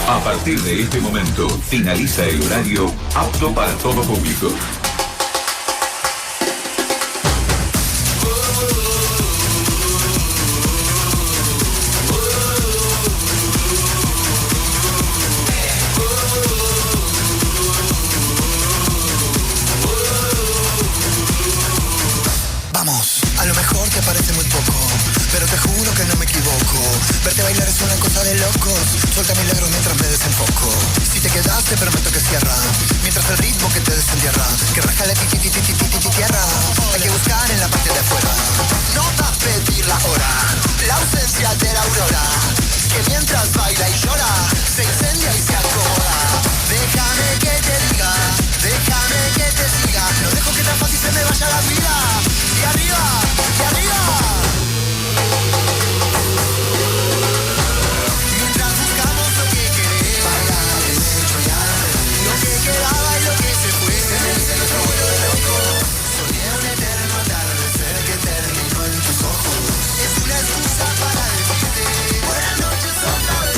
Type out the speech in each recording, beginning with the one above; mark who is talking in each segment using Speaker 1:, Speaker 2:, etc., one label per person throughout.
Speaker 1: A partir de este momento, finaliza el horario apto para todo público.
Speaker 2: Vamos, a lo mejor te parece muy poco, pero te juro que no me equivoco. Verte bailar es una cosa de locos. Suelta milagros mientras me desenfoco. Si te quedas te prometo que cierra, mientras el ritmo que te desentierra, que rasca la tierra. Hay que buscar en la parte de afuera. No va a pedir la hora, la ausencia de la aurora, que mientras baila y llora, se incendia y se acomoda. Déjame que te diga, déjame que te siga. No dejo que tan fácil se me vaya la vida. Y arriba, y arriba. Mientras buscamos lo que queremos, bailar es soñar. Lo que quedaba y lo que se fue, se merece nuestro vuelo de loco. Soñé un eterno atardecer que terminó en tus ojos. Es una excusa para decirte buenas noches otra vez.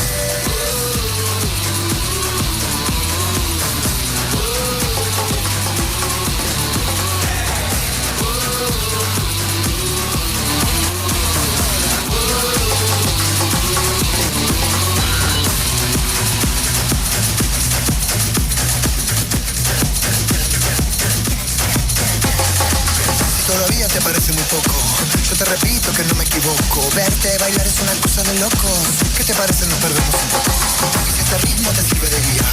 Speaker 2: Todavía te parece muy poco, yo te repito que no me equivoco. Verte bailar es una cosa de locos. ¿Qué te parece? Nos perdemos un poco. Y si este ritmo te sirve de guía,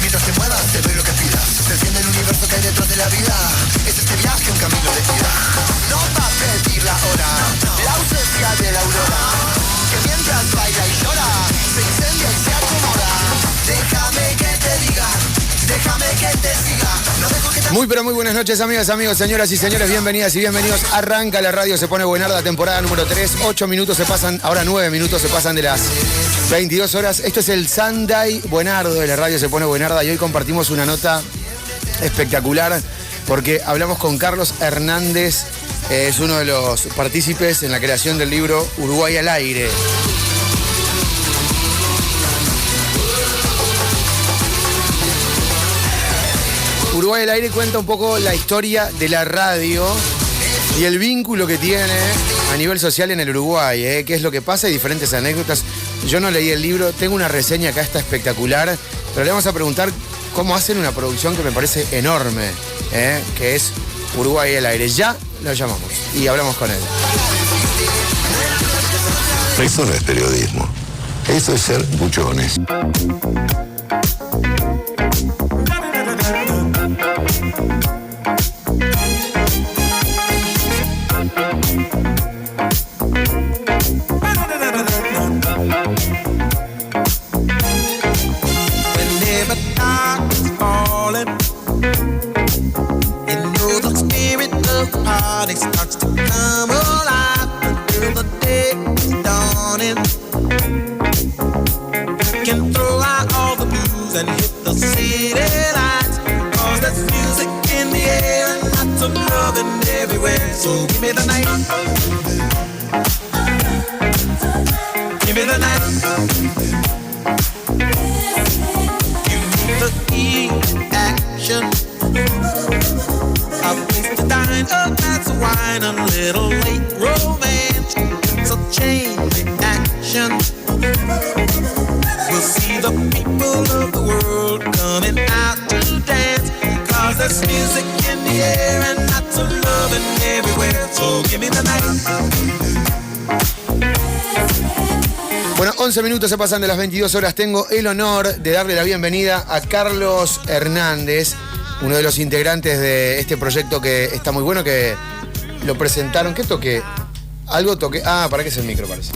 Speaker 2: mientras te muevas te doy lo que pidas. Se enciende el universo que hay detrás de la vida. Es este viaje un camino de ida. No va a pedir la hora, la ausencia de la aurora, que mientras baila y llora, se incendia y se acomoda. Déjame que te diga, déjame que te siga. No dejo que te...
Speaker 3: Muy pero muy buenas noches, amigas, amigos, señoras y señores, bienvenidas y bienvenidos. Arranca la radio, se pone buenarda, temporada número 3, 8 minutos se pasan, ahora 9 minutos se pasan de las 22 horas. Esto es el Sunday Buenardo de la radio, se pone buenarda, y hoy compartimos una nota espectacular porque hablamos con Carlos Hernández, es uno de los partícipes en la creación del libro Uruguay al aire. Uruguay al aire cuenta un poco la historia de la radio y el vínculo que tiene a nivel social en el Uruguay, qué es lo que pasa y diferentes anécdotas. Yo no leí el libro, tengo una reseña acá, está espectacular, pero le vamos a preguntar cómo hacen una producción que me parece enorme, que es Uruguay al aire. Ya lo llamamos y hablamos con él.
Speaker 4: Eso no es periodismo, eso es ser buchones.
Speaker 2: Starts to come alive until the day is dawning. Can throw out all the blues and hit the city lights, 'cause there's music in the air and lots of loving everywhere. So give me the night, give me the night. Give me the key action, a place to dine, a glass of wine, a little late romance. So chain reaction. We'll see the people of the world coming out to dance, 'cause there's music in the air and lots of loving everywhere. So give me the night.
Speaker 3: Bueno, 11 minutos se pasan de las 22 horas. Tengo el honor de darle la bienvenida a Carlos Hernández, uno de los integrantes de este proyecto que está muy bueno, que lo presentaron. ¿Qué toqué? Algo toqué. Ah, para qué es el micro, parece.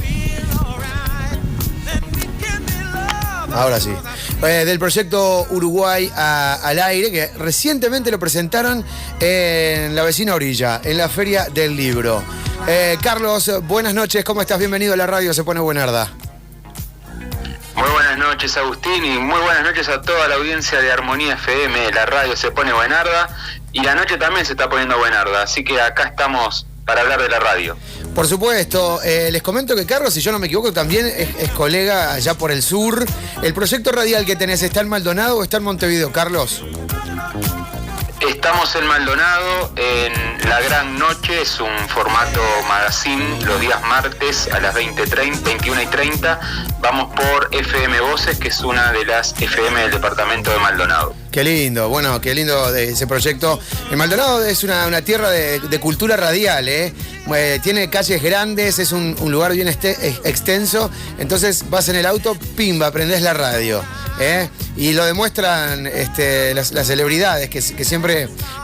Speaker 3: Ahora sí. Del proyecto Uruguay al aire, que recientemente lo presentaron en la vecina orilla, en la Feria del Libro. Carlos, buenas noches, ¿cómo estás? Bienvenido a la radio, se pone buenarda.
Speaker 5: Muy buenas noches, Agustín, y muy buenas noches a toda la audiencia de Armonía FM. La radio se pone buenarda y la noche también se está poniendo buenarda, así que acá estamos para hablar de la radio.
Speaker 3: Por supuesto, les comento que Carlos, si yo no me equivoco, también es colega allá por el sur. ¿El proyecto radial que tenés está en Maldonado o está en Montevideo, Carlos?
Speaker 5: Estamos en Maldonado, en La Gran Noche, es un formato magazine, los días martes a las 21:30. Vamos por FM Voces, que es una de las FM del departamento de Maldonado.
Speaker 3: Qué lindo, bueno, qué lindo de ese proyecto. En Maldonado es una tierra de cultura radial, tiene calles grandes, es un lugar bien extenso, entonces vas en el auto, pimba, prendés la radio, y lo demuestran las celebridades que siempre...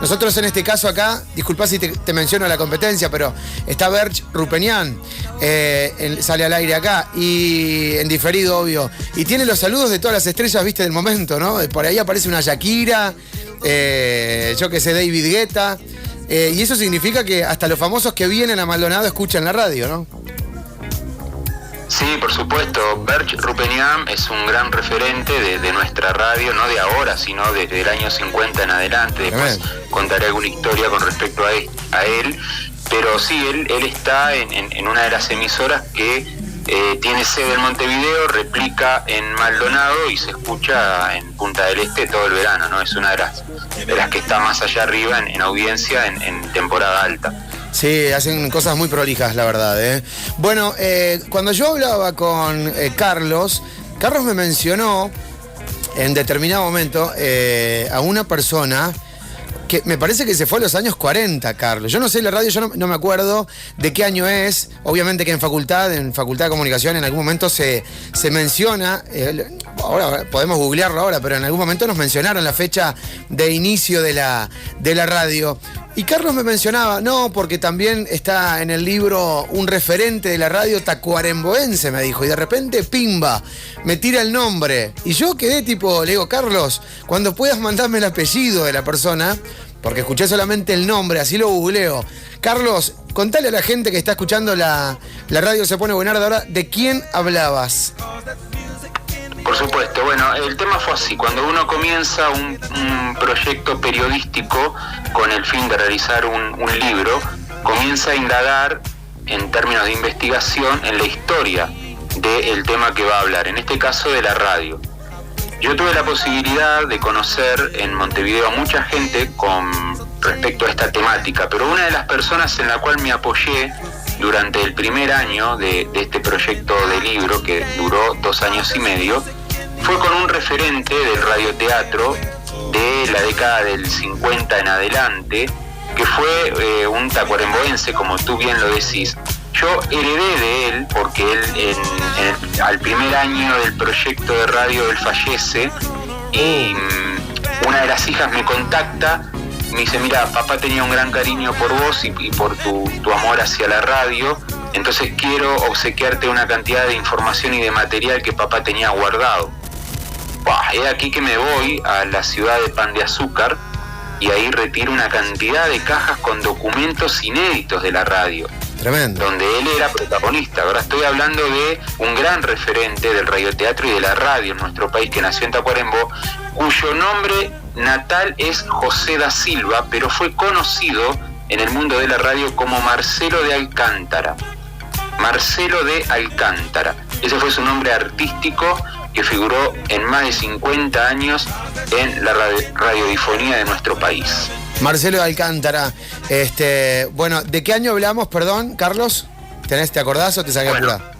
Speaker 3: Nosotros en este caso acá, disculpá si te menciono la competencia, pero está Berch Rupenian, sale al aire acá, y en diferido, obvio, y tiene los saludos de todas las estrellas, viste, del momento, ¿no? Por ahí aparece una Shakira, yo que sé, David Guetta, y eso significa que hasta los famosos que vienen a Maldonado escuchan la radio, ¿no?
Speaker 5: Sí, por supuesto. Berch Rupenian es un gran referente de nuestra radio, no de ahora, sino desde el año 50 en adelante. Después contaré alguna historia con respecto a él. Pero sí, él está en una de las emisoras que tiene sede en Montevideo, replica en Maldonado y se escucha en Punta del Este todo el verano, ¿no? Es una de las que está más allá arriba en audiencia en temporada alta.
Speaker 3: Sí, hacen cosas muy prolijas, la verdad, Bueno, cuando yo hablaba con Carlos me mencionó en determinado momento a una persona que me parece que se fue a los años 40, Carlos. Yo no sé, la radio, yo no me acuerdo de qué año es. Obviamente que en Facultad de Comunicación en algún momento se menciona, ahora podemos googlearlo ahora, pero en algún momento nos mencionaron la fecha de inicio de la radio. Y Carlos me mencionaba, no, porque también está en el libro un referente de la radio tacuaremboense, me dijo, y de repente, pimba, me tira el nombre. Y yo quedé tipo, le digo, Carlos, cuando puedas mandarme el apellido de la persona, porque escuché solamente el nombre, así lo googleo. Carlos, contale a la gente que está escuchando la radio Se Pone Buenarda ahora, ¿de quién hablabas?
Speaker 5: Por supuesto, bueno, el tema fue así. Cuando uno comienza un proyecto periodístico con el fin de realizar un libro, comienza a indagar en términos de investigación en la historia del tema que va a hablar, en este caso de la radio. Yo tuve la posibilidad de conocer en Montevideo a mucha gente con respecto a esta temática, pero una de las personas en la cual me apoyé durante el primer año de este proyecto de libro, que duró 2 años y medio, fue con un referente del radioteatro de la década del 50 en adelante, que fue un tacuaremboense, como tú bien lo decís. Yo heredé de él, porque él al primer año del proyecto de radio él fallece, y una de las hijas me contacta, me dice, mira, papá tenía un gran cariño por vos y por tu amor hacia la radio, entonces quiero obsequiarte una cantidad de información y de material que papá tenía guardado. Es aquí que me voy a la ciudad de Pan de Azúcar y ahí retiro una cantidad de cajas con documentos inéditos de la radio.
Speaker 3: Tremendo. Donde
Speaker 5: él era protagonista. Ahora estoy hablando de un gran referente del radioteatro y de la radio en nuestro país, que nació en Tacuarembó, cuyo nombre natal es José da Silva, pero fue conocido en el mundo de la radio como Marcelo de Alcántara. Marcelo de Alcántara. Ese fue su nombre artístico, que figuró en más de 50 años en la radiodifonía de nuestro país.
Speaker 3: Marcelo de Alcántara. Bueno, ¿de qué año hablamos, perdón, Carlos? ¿Te acordás o te saqué apurada?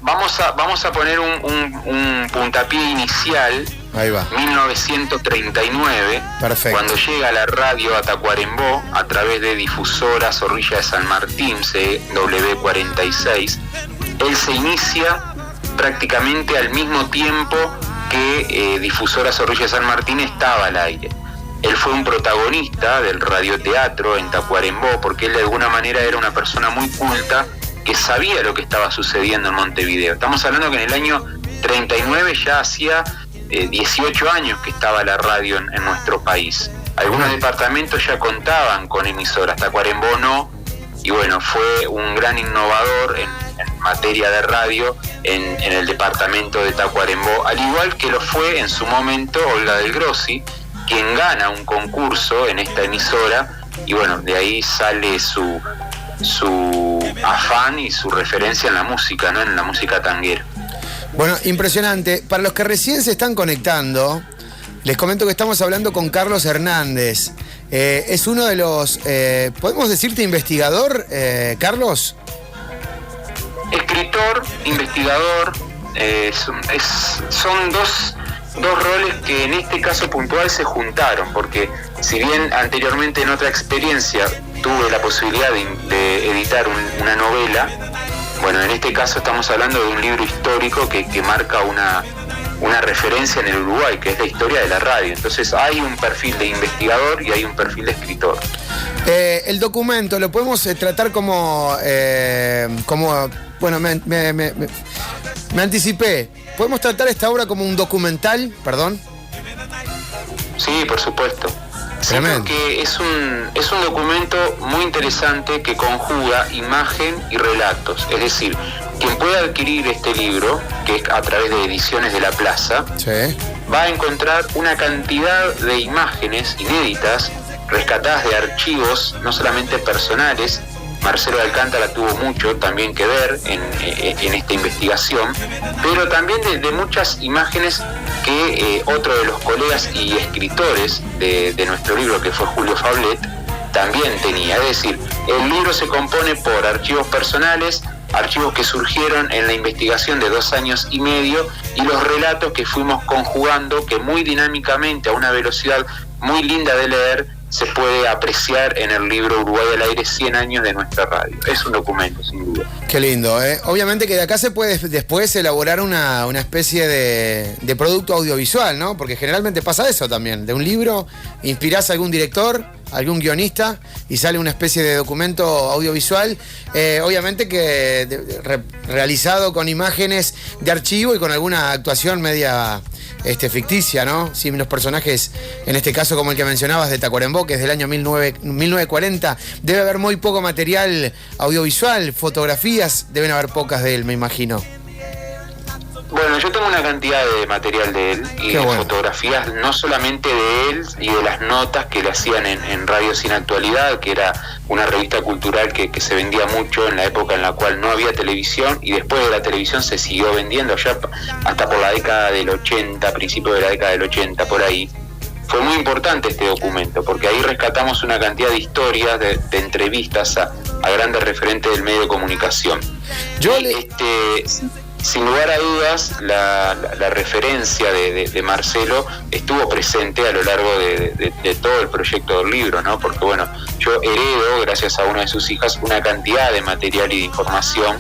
Speaker 5: Vamos a poner un puntapié inicial.
Speaker 3: Ahí va.
Speaker 5: 1939.
Speaker 3: Perfecto.
Speaker 5: Cuando llega la radio a Tacuarembó a través de Difusora Zorrilla de San Martín, CW46, él se inicia prácticamente al mismo tiempo que Difusora Zorrilla de San Martín estaba al aire. Él fue un protagonista del radioteatro en Tacuarembó, porque él de alguna manera era una persona muy culta que sabía lo que estaba sucediendo en Montevideo. Estamos hablando que en el año 39 ya hacía 18 años que estaba la radio en nuestro país. Algunos departamentos ya contaban con emisoras, Tacuarembó no, y bueno, fue un gran innovador en materia de radio en el departamento de Tacuarembó, al igual que lo fue en su momento Olga del Grossi, quien gana un concurso en esta emisora, y bueno, de ahí sale su afán y su referencia en la música, ¿no? En la música tanguera.
Speaker 3: Bueno, impresionante. Para los que recién se están conectando, les comento que estamos hablando con Carlos Hernández. Es uno de los, ¿podemos decirte investigador, Carlos?
Speaker 5: Escritor, investigador, son dos roles que en este caso puntual se juntaron, porque si bien anteriormente en otra experiencia tuve la posibilidad de editar una novela, bueno, en este caso estamos hablando de un libro histórico que marca una referencia en el Uruguay, que es la historia de la radio. Entonces hay un perfil de investigador y hay un perfil de escritor.
Speaker 3: El documento lo podemos tratar como bueno, me anticipé. ¿Podemos tratar esta obra como un documental? Perdón.
Speaker 5: Sí, por supuesto. Sí,
Speaker 3: Tremendo.
Speaker 5: porque es un documento muy interesante que conjuga imagen y relatos. Es decir, quien pueda adquirir este libro, que es a través de Ediciones de la Plaza,
Speaker 3: Sí.
Speaker 5: va a encontrar una cantidad de imágenes inéditas, rescatadas de archivos, no solamente personales. Marcelo de Alcántara tuvo mucho también que ver en esta investigación, pero también de muchas imágenes que otro de los colegas y escritores de nuestro libro, que fue Julio Fablet, también tenía. Es decir, el libro se compone por archivos personales, archivos que surgieron en la investigación de 2 años y medio, y los relatos que fuimos conjugando, que muy dinámicamente, a una velocidad muy linda de leer, se puede apreciar en el libro Uruguay al aire, 100 años de nuestra radio. Es un documento, sin duda.
Speaker 3: Qué lindo, ¿eh? Obviamente que de acá se puede después elaborar una especie de producto audiovisual, ¿no? Porque generalmente pasa eso también. De un libro inspirás a algún director, algún guionista, y sale una especie de documento audiovisual, obviamente que realizado con imágenes de archivo y con alguna actuación media ficticia, ¿no? Sí, los personajes, en este caso como el que mencionabas de Tacuarembó, que es del año 1940, debe haber muy poco material audiovisual, fotografías, deben haber pocas de él, me imagino.
Speaker 5: Bueno, yo tengo una cantidad de material de él y
Speaker 3: Qué
Speaker 5: de
Speaker 3: bueno.
Speaker 5: fotografías, no solamente de él y de las notas que le hacían en Radio Sin Actualidad, que era una revista cultural que se vendía mucho en la época en la cual no había televisión, y después de la televisión se siguió vendiendo ya hasta por la década del 80, principios de la década del 80, por ahí. Fue muy importante este documento, porque ahí rescatamos una cantidad de historias, de entrevistas a grandes referentes del medio de comunicación. Sin lugar a dudas, la referencia de Marcelo estuvo presente a lo largo de todo el proyecto del libro, ¿no? Porque bueno, yo heredo, gracias a una de sus hijas, una cantidad de material y de información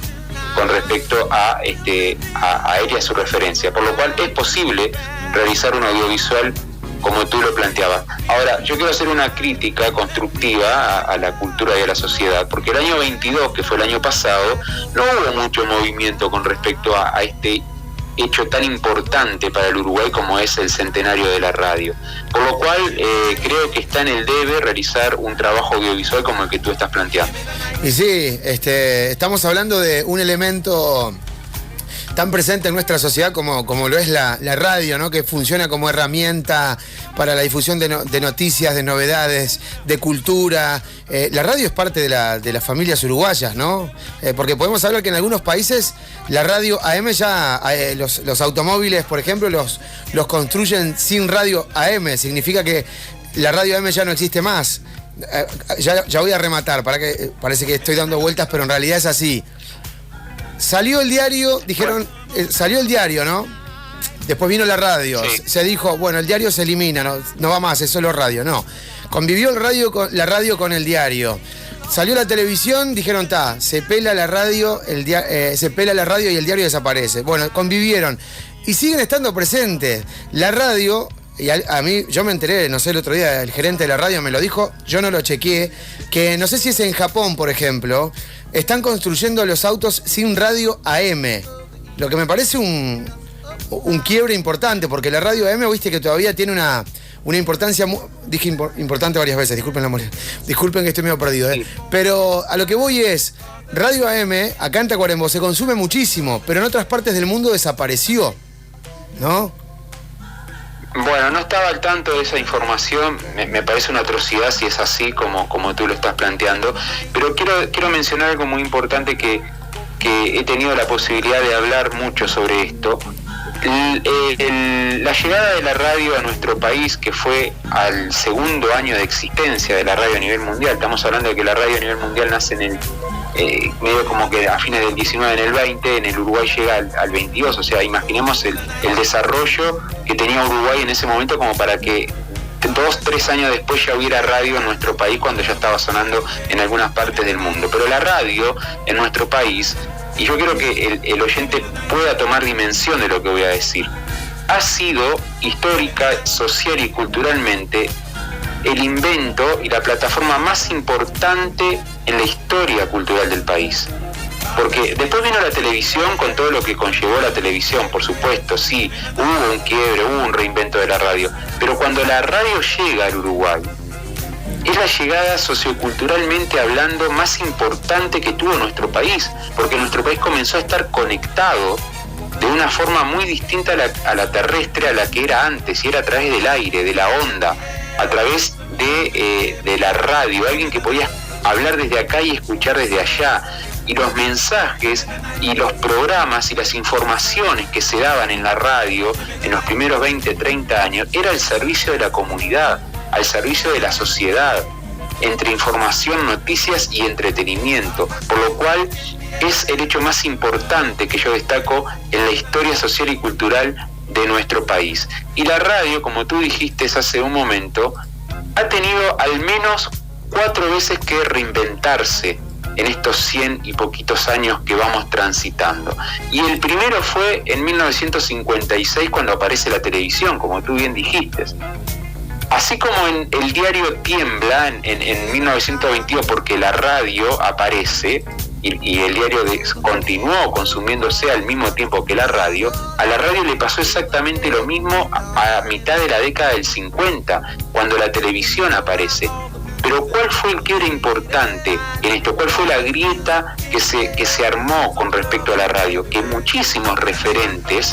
Speaker 5: con respecto a él y a su referencia, por lo cual es posible realizar un audiovisual como tú lo planteabas. Ahora, yo quiero hacer una crítica constructiva a la cultura y a la sociedad, porque el año 22, que fue el año pasado, no hubo mucho movimiento con respecto a este hecho tan importante para el Uruguay como es el centenario de la radio. Por lo cual, creo que está en el debe realizar un trabajo audiovisual como el que tú estás planteando.
Speaker 3: Y sí, estamos hablando de un elemento tan presente en nuestra sociedad como lo es la radio, ¿no? Que funciona como herramienta para la difusión de noticias, de novedades, de cultura. La radio es parte de las familias uruguayas, ¿no? Porque podemos hablar que en algunos países la radio AM ya, los automóviles, por ejemplo, los construyen sin radio AM. Significa que la radio AM ya no existe más. Ya voy a rematar, parece que estoy dando vueltas, pero en realidad es así. Salió el diario, dijeron, salió el diario, ¿no? Después vino la radio,
Speaker 5: sí.
Speaker 3: Se dijo, bueno, el diario se elimina, no va más, es solo radio, no. Convivió la radio con el diario. Salió la televisión, dijeron, se pela la radio, se pela la radio y el diario desaparece. Bueno, convivieron y siguen estando presentes. La radio, y a mí, yo me enteré, no sé, el otro día el gerente de la radio me lo dijo, yo no lo chequeé, que no sé si es en Japón, por ejemplo, están construyendo los autos sin radio AM. Lo que me parece un quiebre importante, porque la radio AM, viste que todavía tiene una importancia, dije importante varias veces, disculpen que estoy medio perdido,
Speaker 5: Sí.
Speaker 3: Pero a lo que voy es, radio AM, acá en Tacuarembó, se consume muchísimo, pero en otras partes del mundo desapareció, ¿no?
Speaker 5: Bueno, no estaba al tanto de esa información, me parece una atrocidad si es así como tú lo estás planteando, pero quiero mencionar algo muy importante que he tenido la posibilidad de hablar mucho sobre esto. La llegada de la radio a nuestro país, que fue al segundo año de existencia de la radio a nivel mundial, estamos hablando de que la radio a nivel mundial nace en el medio como que a fines del 19, en el 20, en el Uruguay llega al 22, o sea, imaginemos el desarrollo que tenía Uruguay en ese momento como para que 2-3 años después ya hubiera radio en nuestro país cuando ya estaba sonando en algunas partes del mundo. Pero la radio en nuestro país, y yo quiero que el oyente pueda tomar dimensión de lo que voy a decir, ha sido histórica, social y culturalmente el invento y la plataforma más importante en la historia cultural del país. Porque después vino la televisión con todo lo que conllevó la televisión, por supuesto, sí, hubo un quiebre, hubo un reinvento de la radio, pero cuando la radio llega al Uruguay, es la llegada socioculturalmente hablando más importante que tuvo nuestro país, porque nuestro país comenzó a estar conectado de una forma muy distinta a la terrestre, a la que era antes, y era a través del aire, de la onda, a través de la radio, alguien que podía hablar desde acá y escuchar desde allá, y los mensajes y los programas y las informaciones que se daban en la radio en los primeros 20, 30 años, era al servicio de la comunidad, al servicio de la sociedad, entre información, noticias y entretenimiento, por lo cual es el hecho más importante que yo destaco en la historia social y cultural de nuestro país. Y la radio, como tú dijiste hace un momento, ha tenido al menos 4 veces que reinventarse en estos 100 y poquitos años que vamos transitando. Y el primero fue en 1956, cuando aparece la televisión, como tú bien dijiste. Así como en el diario tiembla en 1922 porque la radio aparece, y el diario continuó consumiéndose al mismo tiempo que la radio, a la radio le pasó exactamente lo mismo a mitad de la década del 50, cuando la televisión aparece. Pero ¿cuál fue el quiebre importante en esto? ¿Cuál fue la grieta que se armó con respecto a la radio? Que muchísimos referentes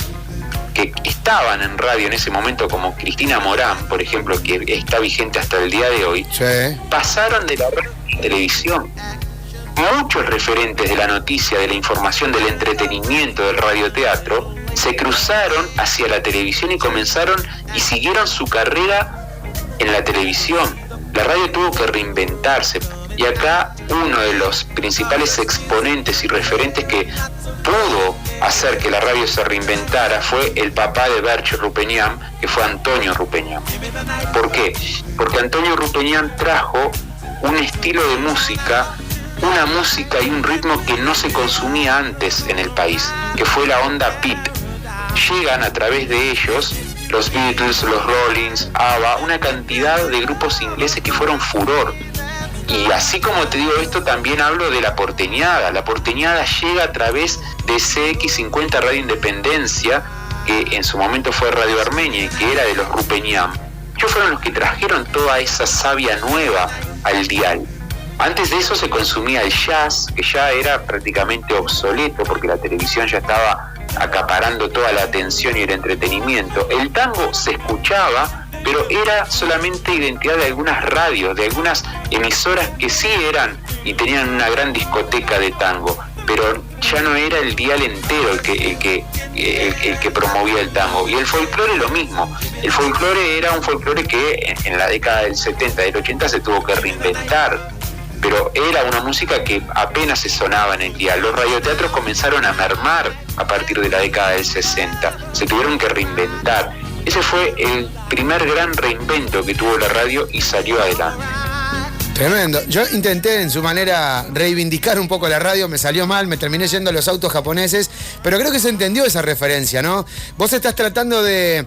Speaker 5: que estaban en radio en ese momento, como Cristina Morán, por ejemplo, que está vigente hasta el día de hoy, sí, pasaron de la radio a la televisión. Muchos referentes de la noticia, de la información, del entretenimiento, del radioteatro, se cruzaron hacia la televisión y comenzaron y siguieron su carrera en la televisión. La radio tuvo que reinventarse, y acá uno de los principales exponentes y referentes que pudo hacer que la radio se reinventara fue el papá de Berchi Rupeñán, que fue Antonio Rupeñán. ¿Por qué? Porque Antonio Rupeñán trajo un estilo de música, una música y un ritmo que no se consumía antes en el país, que fue la onda pop. Llegan a través de ellos los Beatles, los Rollins, ABBA, una cantidad de grupos ingleses que fueron furor. Y así como te digo esto, también hablo de la porteñada. La porteñada llega a través de CX50 Radio Independencia, que en su momento fue Radio Armenia y que era de los Rupeñán. Ellos fueron los que trajeron toda esa savia nueva al dial. Antes de eso se consumía el jazz, que ya era prácticamente obsoleto porque la televisión ya estaba acaparando toda la atención y el entretenimiento. El tango se escuchaba, pero era solamente identidad de algunas radios, de algunas emisoras que sí eran y tenían una gran discoteca de tango, pero ya no era el dial entero el que promovía el tango. Y el folclore lo mismo. El folclore era un folclore que en la década del 70, del 80 se tuvo que reinventar, pero era una música que apenas se sonaba en el dial. Los radioteatros comenzaron a mermar a partir de la década del 60, se tuvieron que reinventar. Ese fue el primer gran reinvento que tuvo la radio y salió adelante.
Speaker 3: Tremendo. Yo intenté en su manera reivindicar un poco la radio, me salió mal, me terminé yendo a los autos japoneses, pero creo que se entendió esa referencia, ¿no? Vos estás tratando de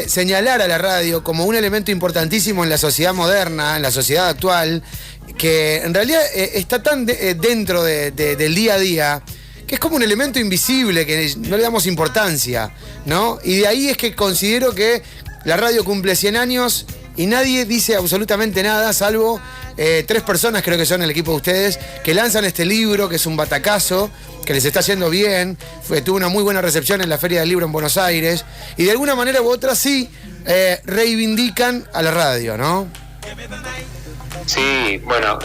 Speaker 3: señalar a la radio como un elemento importantísimo en la sociedad moderna, en la sociedad actual, que en realidad está tan dentro del día a día, que es como un elemento invisible, que no le damos importancia, ¿no? Y de ahí es que considero que la radio cumple 100 años y nadie dice absolutamente nada, salvo 3 personas, creo que son el equipo de ustedes, que lanzan este libro, que es un batacazo, que les está yendo bien, tuvo una muy buena recepción en la Feria del Libro en Buenos Aires, y de alguna manera u otra sí reivindican a la radio, ¿no?
Speaker 5: Sí, bueno,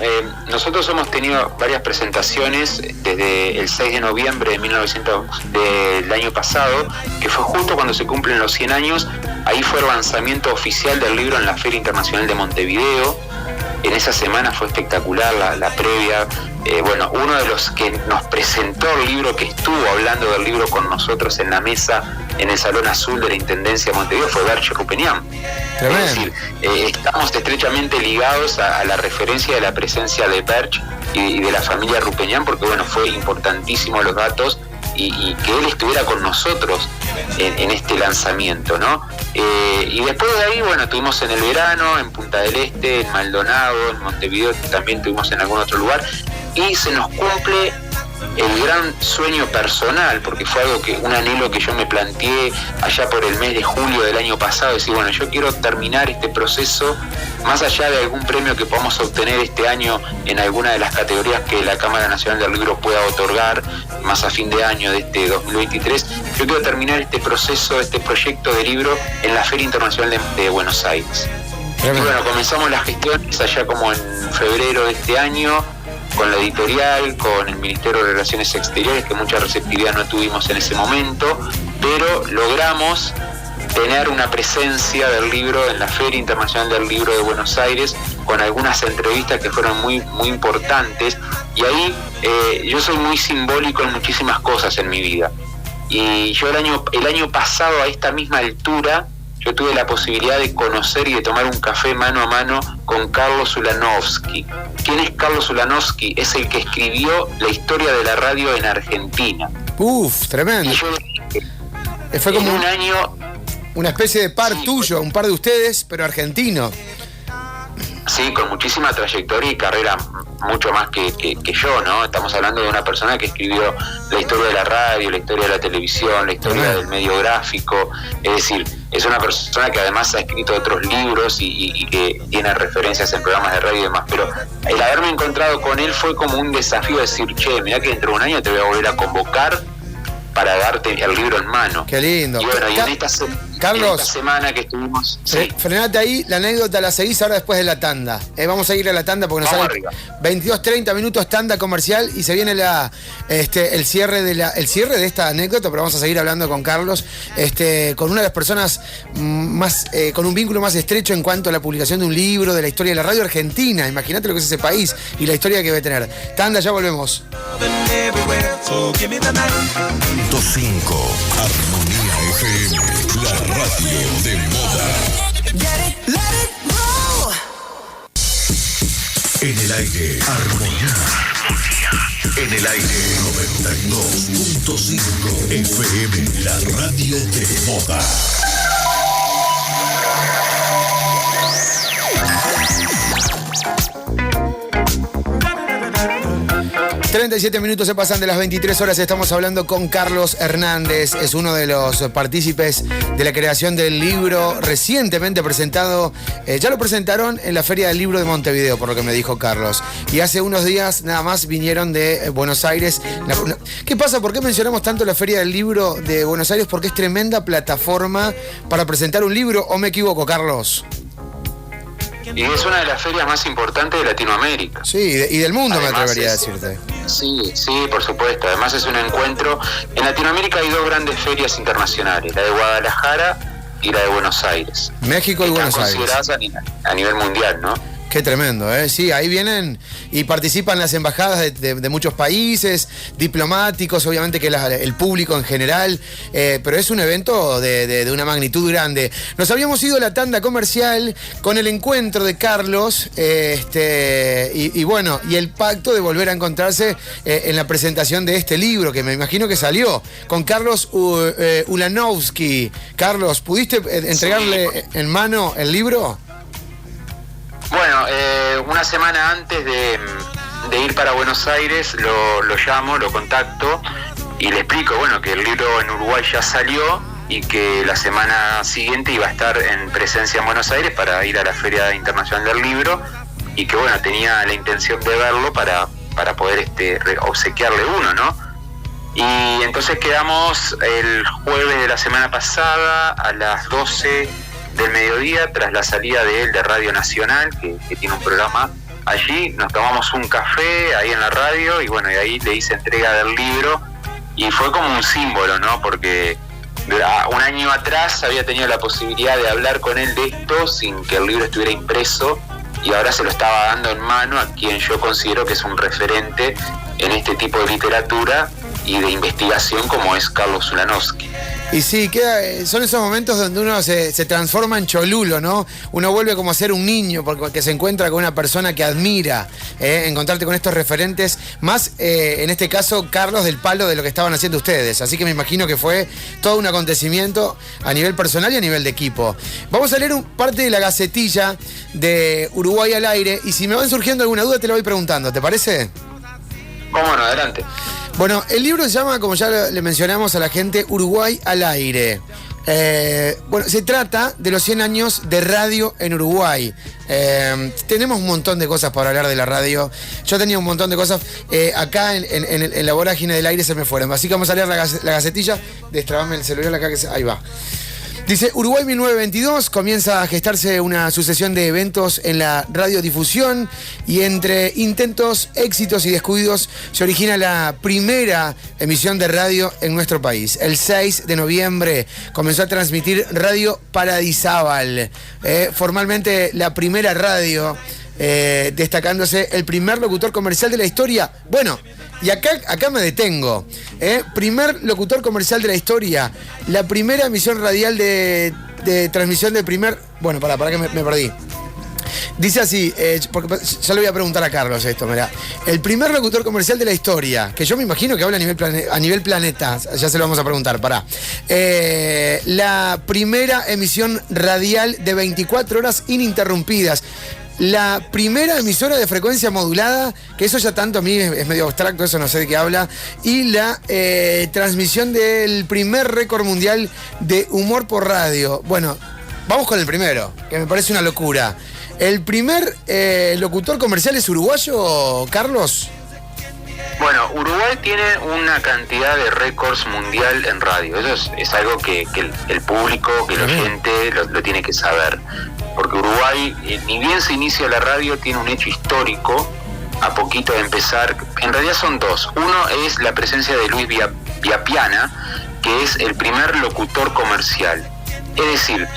Speaker 5: nosotros hemos tenido varias presentaciones desde el 6 de noviembre del año pasado, que fue justo cuando se cumplen los 100 años. Ahí fue el lanzamiento oficial del libro en la Feria Internacional de Montevideo. En esa semana fue espectacular la previa. Bueno, uno de los que nos presentó el libro, que estuvo hablando del libro con nosotros en la mesa en el Salón Azul de la Intendencia de Montevideo, fue Berche Rupeñán.
Speaker 3: Tremendo.
Speaker 5: Es decir, estamos estrechamente ligados a la referencia de la presencia de Berche y de la familia Rupeñán, porque bueno, fue importantísimo los datos y que él estuviera con nosotros en este lanzamiento, ¿no? Y después de ahí, bueno, tuvimos en el verano, en Punta del Este, en Maldonado, en Montevideo, también tuvimos en algún otro lugar, y se nos cumple el gran sueño personal, porque fue un anhelo que yo me planteé allá por el mes de julio del año pasado, decir, bueno, yo quiero terminar este proceso, más allá de algún premio que podamos obtener este año en alguna de las categorías que la Cámara Nacional del Libro pueda otorgar, más a fin de año de este 2023, yo quiero terminar este proceso, este proyecto de libro en la Feria Internacional de Buenos Aires. Y bueno, comenzamos las gestiones allá como en febrero de este año, con la editorial, con el Ministerio de Relaciones Exteriores, que mucha receptividad no tuvimos en ese momento, pero logramos tener una presencia del libro en la Feria Internacional del Libro de Buenos Aires, con algunas entrevistas que fueron muy, muy importantes, y ahí yo soy muy simbólico en muchísimas cosas en mi vida. Y yo el año pasado, a esta misma altura, yo tuve la posibilidad de conocer y de tomar un café mano a mano con Carlos Ulanovsky. ¿Quién es Carlos Ulanovsky? Es el que escribió la historia de la radio en Argentina.
Speaker 3: Uf, tremendo.
Speaker 5: Y yo,
Speaker 3: fue como
Speaker 5: un año,
Speaker 3: una especie de par
Speaker 5: sí,
Speaker 3: tuyo, un par de ustedes, pero argentino.
Speaker 5: sí, con muchísima trayectoria y carrera, mucho más que yo, ¿no? Estamos hablando de una persona que escribió la historia de la radio, la historia de la televisión, la historia del medio gráfico. Es decir, es una persona que además ha escrito otros libros y que tiene referencias en programas de radio y demás. Pero el haberme encontrado con él fue como un desafío de decir, che, mirá que dentro de un año te voy a volver a convocar para darte el libro en mano.
Speaker 3: Qué lindo.
Speaker 5: Y bueno, y
Speaker 3: Carlos,
Speaker 5: en esta semana que estuvimos... Sí.
Speaker 3: Frenate ahí, la anécdota la seguís ahora después de la tanda. Vamos a ir a la tanda porque nos sale 22-30 minutos tanda comercial y se viene el cierre de esta anécdota, pero vamos a seguir hablando con Carlos, con una de las personas más, con un vínculo más estrecho en cuanto a la publicación de un libro de la historia de la radio argentina. Imagínate lo que es ese país y la historia que debe tener. Tanda, ya volvemos.
Speaker 1: 5 Armonía FM, la radio de moda. En el aire, Armonía. En el aire, 92.5 FM, la radio de moda.
Speaker 3: 37 minutos se pasan de las 23 horas. Estamos hablando con Carlos Hernández. Es uno de los partícipes de la creación del libro recientemente presentado. Ya lo presentaron en la Feria del Libro de Montevideo, por lo que me dijo Carlos. Y hace unos días nada más vinieron de Buenos Aires. ¿Qué pasa? ¿Por qué mencionamos tanto la Feria del Libro de Buenos Aires? Porque es tremenda plataforma para presentar un libro. ¿O me equivoco, Carlos?
Speaker 5: Y es una de las ferias más importantes de Latinoamérica.
Speaker 3: Sí, y del mundo. Además, me atrevería a decirte.
Speaker 5: Sí, por supuesto. Además es un encuentro. En Latinoamérica hay dos grandes ferias internacionales, la de Guadalajara y la de Buenos Aires.
Speaker 3: México y Buenos Aires.
Speaker 5: Están consideradas a nivel mundial, ¿no?
Speaker 3: Qué tremendo, ¿eh? Sí, ahí vienen y participan las embajadas de muchos países, diplomáticos, obviamente que el público en general, pero es un evento de una magnitud grande. Nos habíamos ido a la tanda comercial con el encuentro de Carlos, y bueno, y el pacto de volver a encontrarse en la presentación de este libro, que me imagino que salió, con Carlos Ulanovsky. Carlos, ¿pudiste entregarle en mano el libro?
Speaker 5: Bueno, una semana antes de ir para Buenos Aires lo llamo, lo contacto y le explico, bueno, que el libro en Uruguay ya salió y que la semana siguiente iba a estar en presencia en Buenos Aires para ir a la Feria Internacional del Libro y que, bueno, tenía la intención de verlo para poder obsequiarle uno, ¿no? Y entonces quedamos el jueves de la semana pasada a las 12 del mediodía, tras la salida de él de Radio Nacional, que tiene un programa allí, nos tomamos un café ahí en la radio y bueno, y ahí le hice entrega del libro y fue como un símbolo, ¿no? Porque un año atrás había tenido la posibilidad de hablar con él de esto sin que el libro estuviera impreso y ahora se lo estaba dando en mano a quien yo considero que es un referente en este tipo de literatura y de investigación como es Carlos Ulanowski.
Speaker 3: Y sí, son esos momentos donde uno se transforma en cholulo, ¿no? Uno vuelve como a ser un niño porque se encuentra con una persona que admira, encontrarte con estos referentes, más en este caso Carlos del palo de lo que estaban haciendo ustedes. Así que me imagino que fue todo un acontecimiento a nivel personal y a nivel de equipo. Vamos a leer parte de la gacetilla de Uruguay al aire y si me van surgiendo alguna duda te la voy preguntando, ¿te parece?
Speaker 5: Cómo no, adelante.
Speaker 3: Bueno, el libro se llama, como ya le mencionamos a la gente, Uruguay al aire. Bueno, se trata de los 100 años de radio en Uruguay. Tenemos un montón de cosas para hablar de la radio. Yo tenía un montón de cosas. Acá en la vorágine del aire se me fueron. Así que vamos a leer la gacetilla. Destrabame el celular acá, ahí va. Dice, Uruguay 1922, comienza a gestarse una sucesión de eventos en la radiodifusión y entre intentos, éxitos y descuidos se origina la primera emisión de radio en nuestro país. El 6 de noviembre comenzó a transmitir Radio Paradisábal, formalmente la primera radio, destacándose el primer locutor comercial de la historia. Bueno, y acá me detengo. Primer locutor comercial de la historia. La primera emisión radial de transmisión del primer... Bueno, para que me perdí. Dice así, porque ya le voy a preguntar a Carlos esto, mirá. El primer locutor comercial de la historia, que yo me imagino que habla a nivel planeta, ya se lo vamos a preguntar, pará. La primera emisión radial de 24 horas ininterrumpidas. La primera emisora de frecuencia modulada, que eso ya tanto a mí es medio abstracto, eso no sé de qué habla, y la transmisión del primer récord mundial de humor por radio. Bueno, vamos con el primero, que me parece una locura. ¿El primer locutor comercial es uruguayo, Carlos?
Speaker 5: Bueno, Uruguay tiene una cantidad de récords mundial en radio. Eso es algo que el público, que la gente lo tiene que saber. Porque Uruguay, ni bien se inicia la radio, tiene un hecho histórico a poquito de empezar. En realidad son dos. Uno es la presencia de Luis Viapiana, que es el primer locutor comercial. Es decir,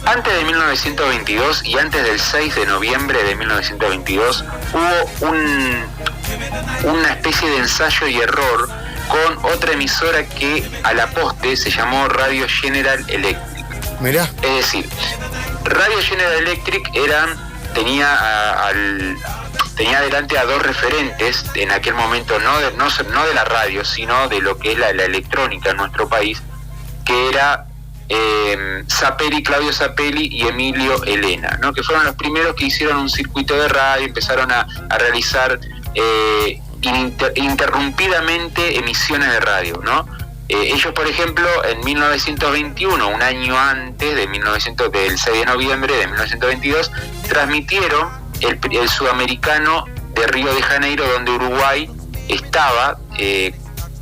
Speaker 5: antes de 1922 y antes del 6 de noviembre de 1922 hubo una especie de ensayo y error con otra emisora que a la poste se llamó Radio General Electric.
Speaker 3: Mirá.
Speaker 5: Es decir, Radio General Electric tenía adelante a dos referentes en aquel momento, no de la radio, sino de lo que es la electrónica en nuestro país, que era Claudio Zapelli y Emilio Elena, ¿no? Que fueron los primeros que hicieron un circuito de radio, empezaron a realizar interrumpidamente emisiones de radio, ¿no? Ellos, por ejemplo, en 1921, un año antes del 6 de noviembre de 1922, transmitieron el sudamericano de Río de Janeiro, donde Uruguay estaba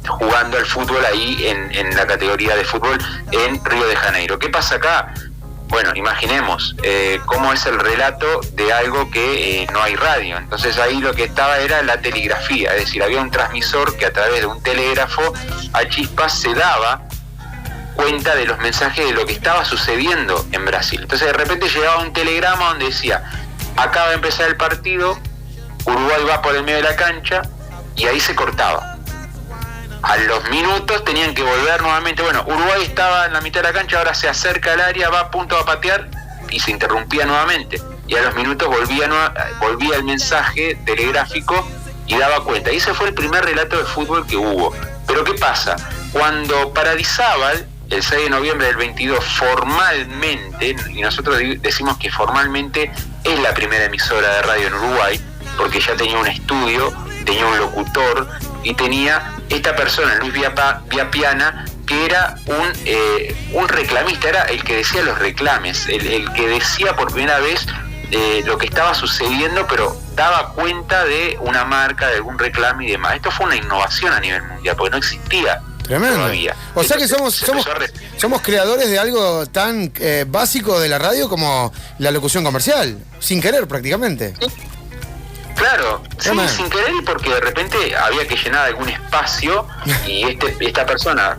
Speaker 5: jugando al fútbol ahí en la categoría de fútbol en Río de Janeiro. ¿Qué pasa acá? Bueno, imaginemos cómo es el relato de algo que no hay radio. Entonces ahí lo que estaba era la telegrafía, es decir, había un transmisor que a través de un telégrafo a chispas se daba cuenta de los mensajes de lo que estaba sucediendo en Brasil. Entonces de repente llegaba un telegrama donde decía, acaba de empezar el partido, Uruguay va por el medio de la cancha, y ahí se cortaba. A los minutos tenían que volver nuevamente. Bueno, Uruguay estaba en la mitad de la cancha, ahora se acerca al área, va a punto a patear y se interrumpía nuevamente. Y a los minutos volvía el mensaje telegráfico y daba cuenta. Y ese fue el primer relato de fútbol que hubo. Pero ¿qué pasa? Cuando Paradisábal, el 6 de noviembre del 22, formalmente, y nosotros decimos que formalmente es la primera emisora de radio en Uruguay, porque ya tenía un estudio, tenía un locutor y tenía esta persona, Luis Viapiana, que era un reclamista, era el que decía los reclames, el que decía por primera vez lo que estaba sucediendo, pero daba cuenta de una marca, de algún reclame y demás. Esto fue una innovación a nivel mundial, porque no existía
Speaker 3: Tremendo.
Speaker 5: todavía.
Speaker 3: O sea que
Speaker 5: Entonces,
Speaker 3: somos creadores de algo tan básico de la radio como la locución comercial, sin querer prácticamente.
Speaker 5: Claro, sí,
Speaker 3: Tremendo.
Speaker 5: sin querer, porque de repente había que llenar algún espacio y esta persona,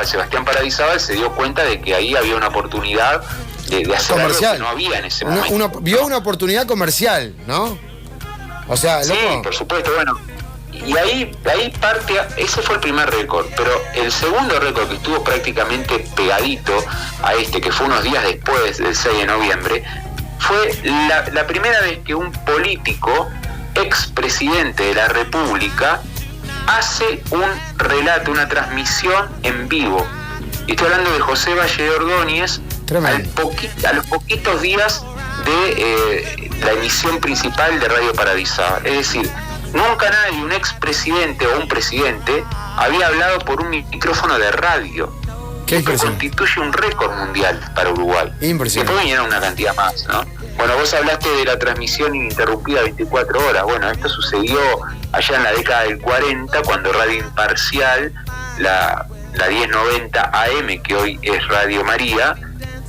Speaker 5: Sebastián Paradisábal, se dio cuenta de que ahí había una oportunidad de hacer
Speaker 3: Comercial.
Speaker 5: algo que no había en ese momento.
Speaker 3: Vio una oportunidad comercial, ¿no? O sea,
Speaker 5: Sí,
Speaker 3: loco.
Speaker 5: por supuesto, bueno. Y ahí parte, ese fue el primer récord, pero el segundo récord que estuvo prácticamente pegadito a que fue unos días después del 6 de noviembre, fue la primera vez que un político, expresidente de la República, hace un relato, una transmisión en vivo. Y estoy hablando de José Valle de Ordóñez, a los poquitos días de la emisión principal de Radio Paradisábal. Es decir, nunca nadie, un expresidente o un presidente, había hablado por un micrófono de radio.
Speaker 3: Qué
Speaker 5: Esto
Speaker 3: impresionante.
Speaker 5: constituye un récord mundial para Uruguay.
Speaker 3: Impresionante.
Speaker 5: Después vinieron una cantidad más, ¿no? Bueno, vos hablaste de la transmisión ininterrumpida 24 horas. Bueno, esto sucedió allá en la década del 40, cuando Radio Imparcial, la 1090 AM, que hoy es Radio María,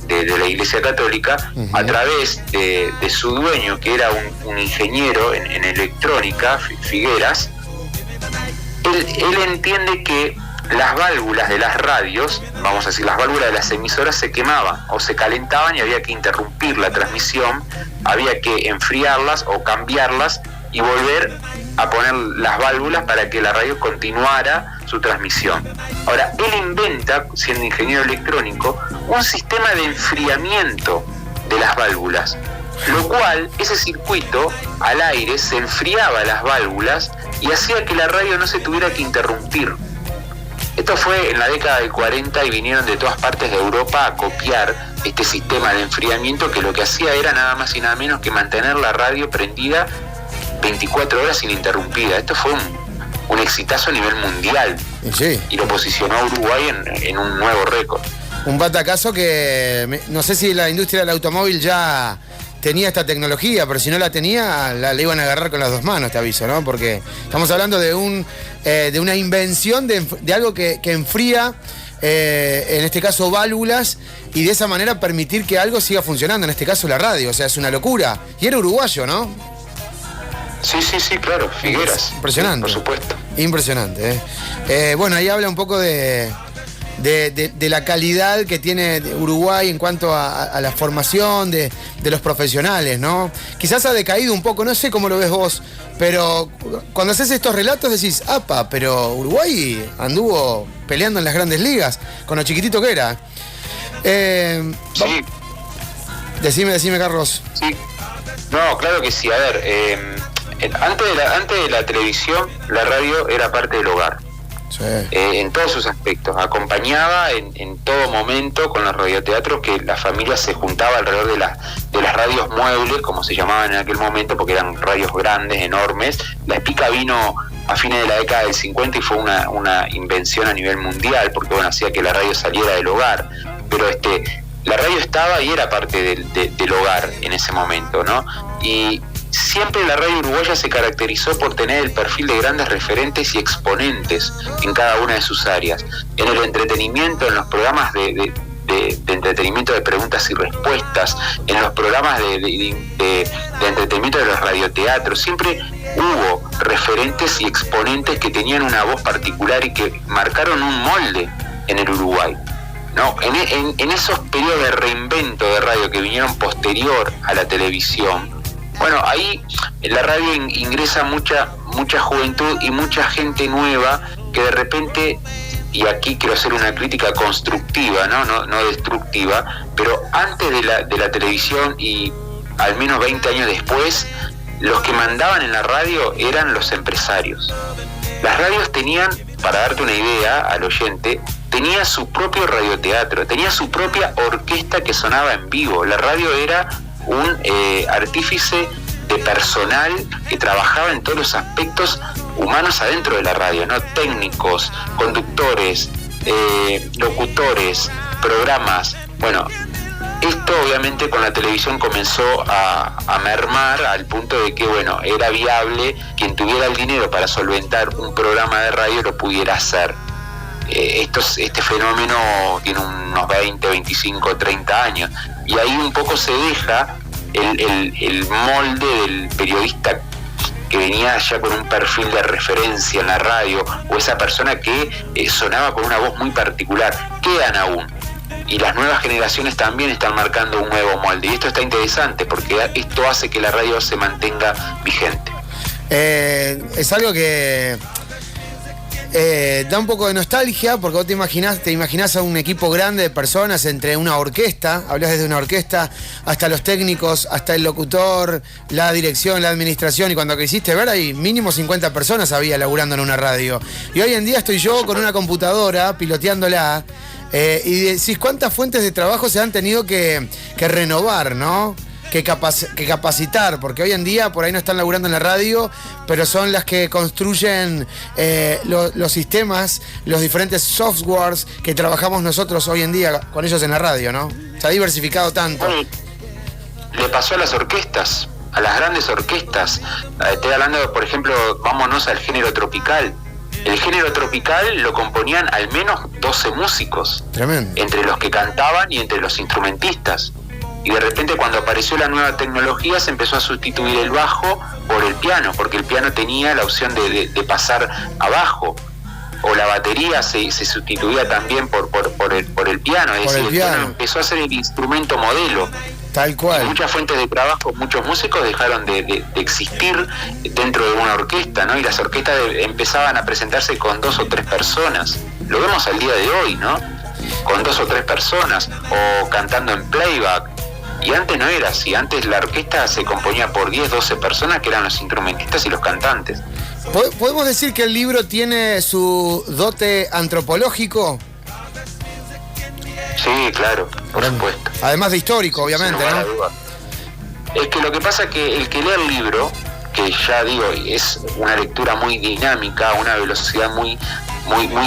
Speaker 5: de la Iglesia Católica, a través de su dueño, que era un ingeniero en electrónica, Figueras, él entiende que las válvulas de las radios, vamos a decir, las válvulas de las emisoras se quemaban o se calentaban y había que interrumpir la transmisión, había que enfriarlas o cambiarlas y volver a poner las válvulas para que la radio continuara su transmisión. Ahora, él inventa, siendo ingeniero electrónico, un sistema de enfriamiento de las válvulas, lo cual, ese circuito al aire se enfriaba las válvulas y hacía que la radio no se tuviera que interrumpir. Esto fue en la década del 40 y vinieron de todas partes de Europa a copiar este sistema de enfriamiento, que lo que hacía era nada más y nada menos que mantener la radio prendida 24 horas ininterrumpida. Esto fue un exitazo a nivel mundial,
Speaker 3: Sí.
Speaker 5: y lo posicionó a Uruguay en un nuevo récord.
Speaker 3: Un batacazo que no sé si la industria del automóvil ya tenía esta tecnología, pero si no la tenía, le iban a agarrar con las dos manos, te aviso, ¿no? Porque estamos hablando de una invención de algo que enfría, en este caso válvulas, y de esa manera permitir que algo siga funcionando, en este caso la radio. O sea, es una locura. Y era uruguayo, ¿no?
Speaker 5: Sí, claro, Figueras.
Speaker 3: Impresionante.
Speaker 5: Sí, por supuesto.
Speaker 3: Impresionante, ¿eh? Bueno, ahí habla un poco de la calidad que tiene Uruguay en cuanto a la formación de los profesionales, ¿no? Quizás ha decaído un poco, no sé cómo lo ves vos, pero cuando haces estos relatos decís, ¡apa! Pero Uruguay anduvo peleando en las grandes ligas, con lo chiquitito que era.
Speaker 5: Sí.
Speaker 3: Decime, Carlos.
Speaker 5: Sí. No, claro que sí. A ver, antes de la televisión, la radio era parte del hogar.
Speaker 3: Sí.
Speaker 5: En todos sus aspectos, acompañaba en todo momento con los radioteatros, que la familia se juntaba alrededor de las radios muebles, como se llamaban en aquel momento, porque eran radios grandes, enormes. La Espica vino a fines de la década del 50 y fue una invención a nivel mundial, porque bueno, hacía que la radio saliera del hogar, pero la radio estaba y era parte del hogar en ese momento, ¿no? Y siempre la radio uruguaya se caracterizó por tener el perfil de grandes referentes y exponentes en cada una de sus áreas. En el entretenimiento, en los programas de entretenimiento de preguntas y respuestas, en los programas de entretenimiento de los radioteatros, siempre hubo referentes y exponentes que tenían una voz particular y que marcaron un molde en el Uruguay, ¿no? En esos periodos de reinvento de radio que vinieron posterior a la televisión, bueno, ahí en la radio ingresa mucha juventud y mucha gente nueva que de repente, y aquí quiero hacer una crítica constructiva, no destructiva, pero antes de la televisión y al menos 20 años después, los que mandaban en la radio eran los empresarios. Las radios tenían, para darte una idea al oyente, tenía su propio radioteatro, tenía su propia orquesta que sonaba en vivo. La radio era un artífice de personal que trabajaba en todos los aspectos humanos adentro de la radio, ¿no? Técnicos, conductores, locutores, programas. Bueno, esto obviamente con la televisión comenzó a mermar al punto de que, bueno, era viable quien tuviera el dinero para solventar un programa de radio lo pudiera hacer. este fenómeno tiene unos 20, 25, 30 años, y ahí un poco se deja el molde del periodista que venía ya con un perfil de referencia en la radio, o esa persona que sonaba con una voz muy particular. Quedan aún, y las nuevas generaciones también están marcando un nuevo molde, y esto está interesante porque esto hace que la radio se mantenga vigente.
Speaker 3: Es algo que da un poco de nostalgia, porque vos te imaginás a un equipo grande de personas, entre una orquesta, hablás desde una orquesta, hasta los técnicos, hasta el locutor, la dirección, la administración, y cuando quisiste ver, hay mínimo 50 personas había laburando en una radio. Y hoy en día estoy yo con una computadora, piloteándola, y decís cuántas fuentes de trabajo se han tenido que renovar, ¿no? Que capacitar, porque hoy en día por ahí no están laburando en la radio, pero son las que construyen los sistemas, los diferentes softwares que trabajamos nosotros hoy en día con ellos en la radio, ¿no? Se ha diversificado tanto.
Speaker 5: Le pasó a las orquestas, a las grandes orquestas. Estoy hablando, por ejemplo, vámonos al género tropical. El género tropical lo componían al menos 12 músicos.
Speaker 3: Tremendo. Entre
Speaker 5: los que cantaban y entre los instrumentistas. Y de repente, cuando apareció la nueva tecnología, se empezó a sustituir el bajo por el piano, porque el piano tenía la opción de pasar abajo, o la batería se sustituía también por el piano, es decir, el piano empezó a ser el instrumento modelo.
Speaker 3: Tal cual.
Speaker 5: Y muchas fuentes de trabajo, muchos músicos dejaron de existir dentro de una orquesta, ¿no? Y las orquestas empezaban a presentarse con 2 o 3 personas. Lo vemos al día de hoy, ¿no? Con 2 o 3 personas, o cantando en playback. Y antes no era así, antes la orquesta se componía por 10, 12 personas que eran los instrumentistas y los cantantes.
Speaker 3: ¿Podemos decir que el libro tiene su dote antropológico?
Speaker 5: Sí, claro, por supuesto.
Speaker 3: Además de histórico, obviamente, ¿no?
Speaker 5: Es que lo que pasa es que el que lee el libro, que ya digo, es una lectura muy dinámica, una velocidad muy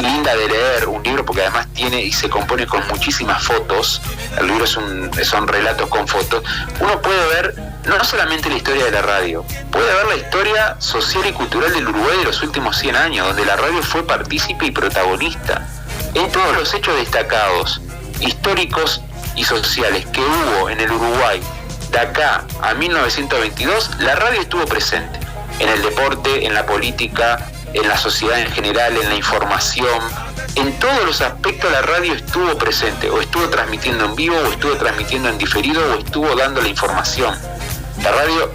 Speaker 5: linda de leer un libro, porque además tiene y se compone con muchísimas fotos. El libro son relatos con fotos. Uno puede ver no solamente la historia de la radio, puede ver la historia social y cultural del Uruguay de los últimos 100 años, donde la radio fue partícipe y protagonista en todos los hechos destacados, históricos y sociales que hubo en el Uruguay de acá a 1922. La radio estuvo presente en el deporte, en la política, en la sociedad en general, en la información. En todos los aspectos la radio estuvo presente, o estuvo transmitiendo en vivo, o estuvo transmitiendo en diferido, o estuvo dando la información. La radio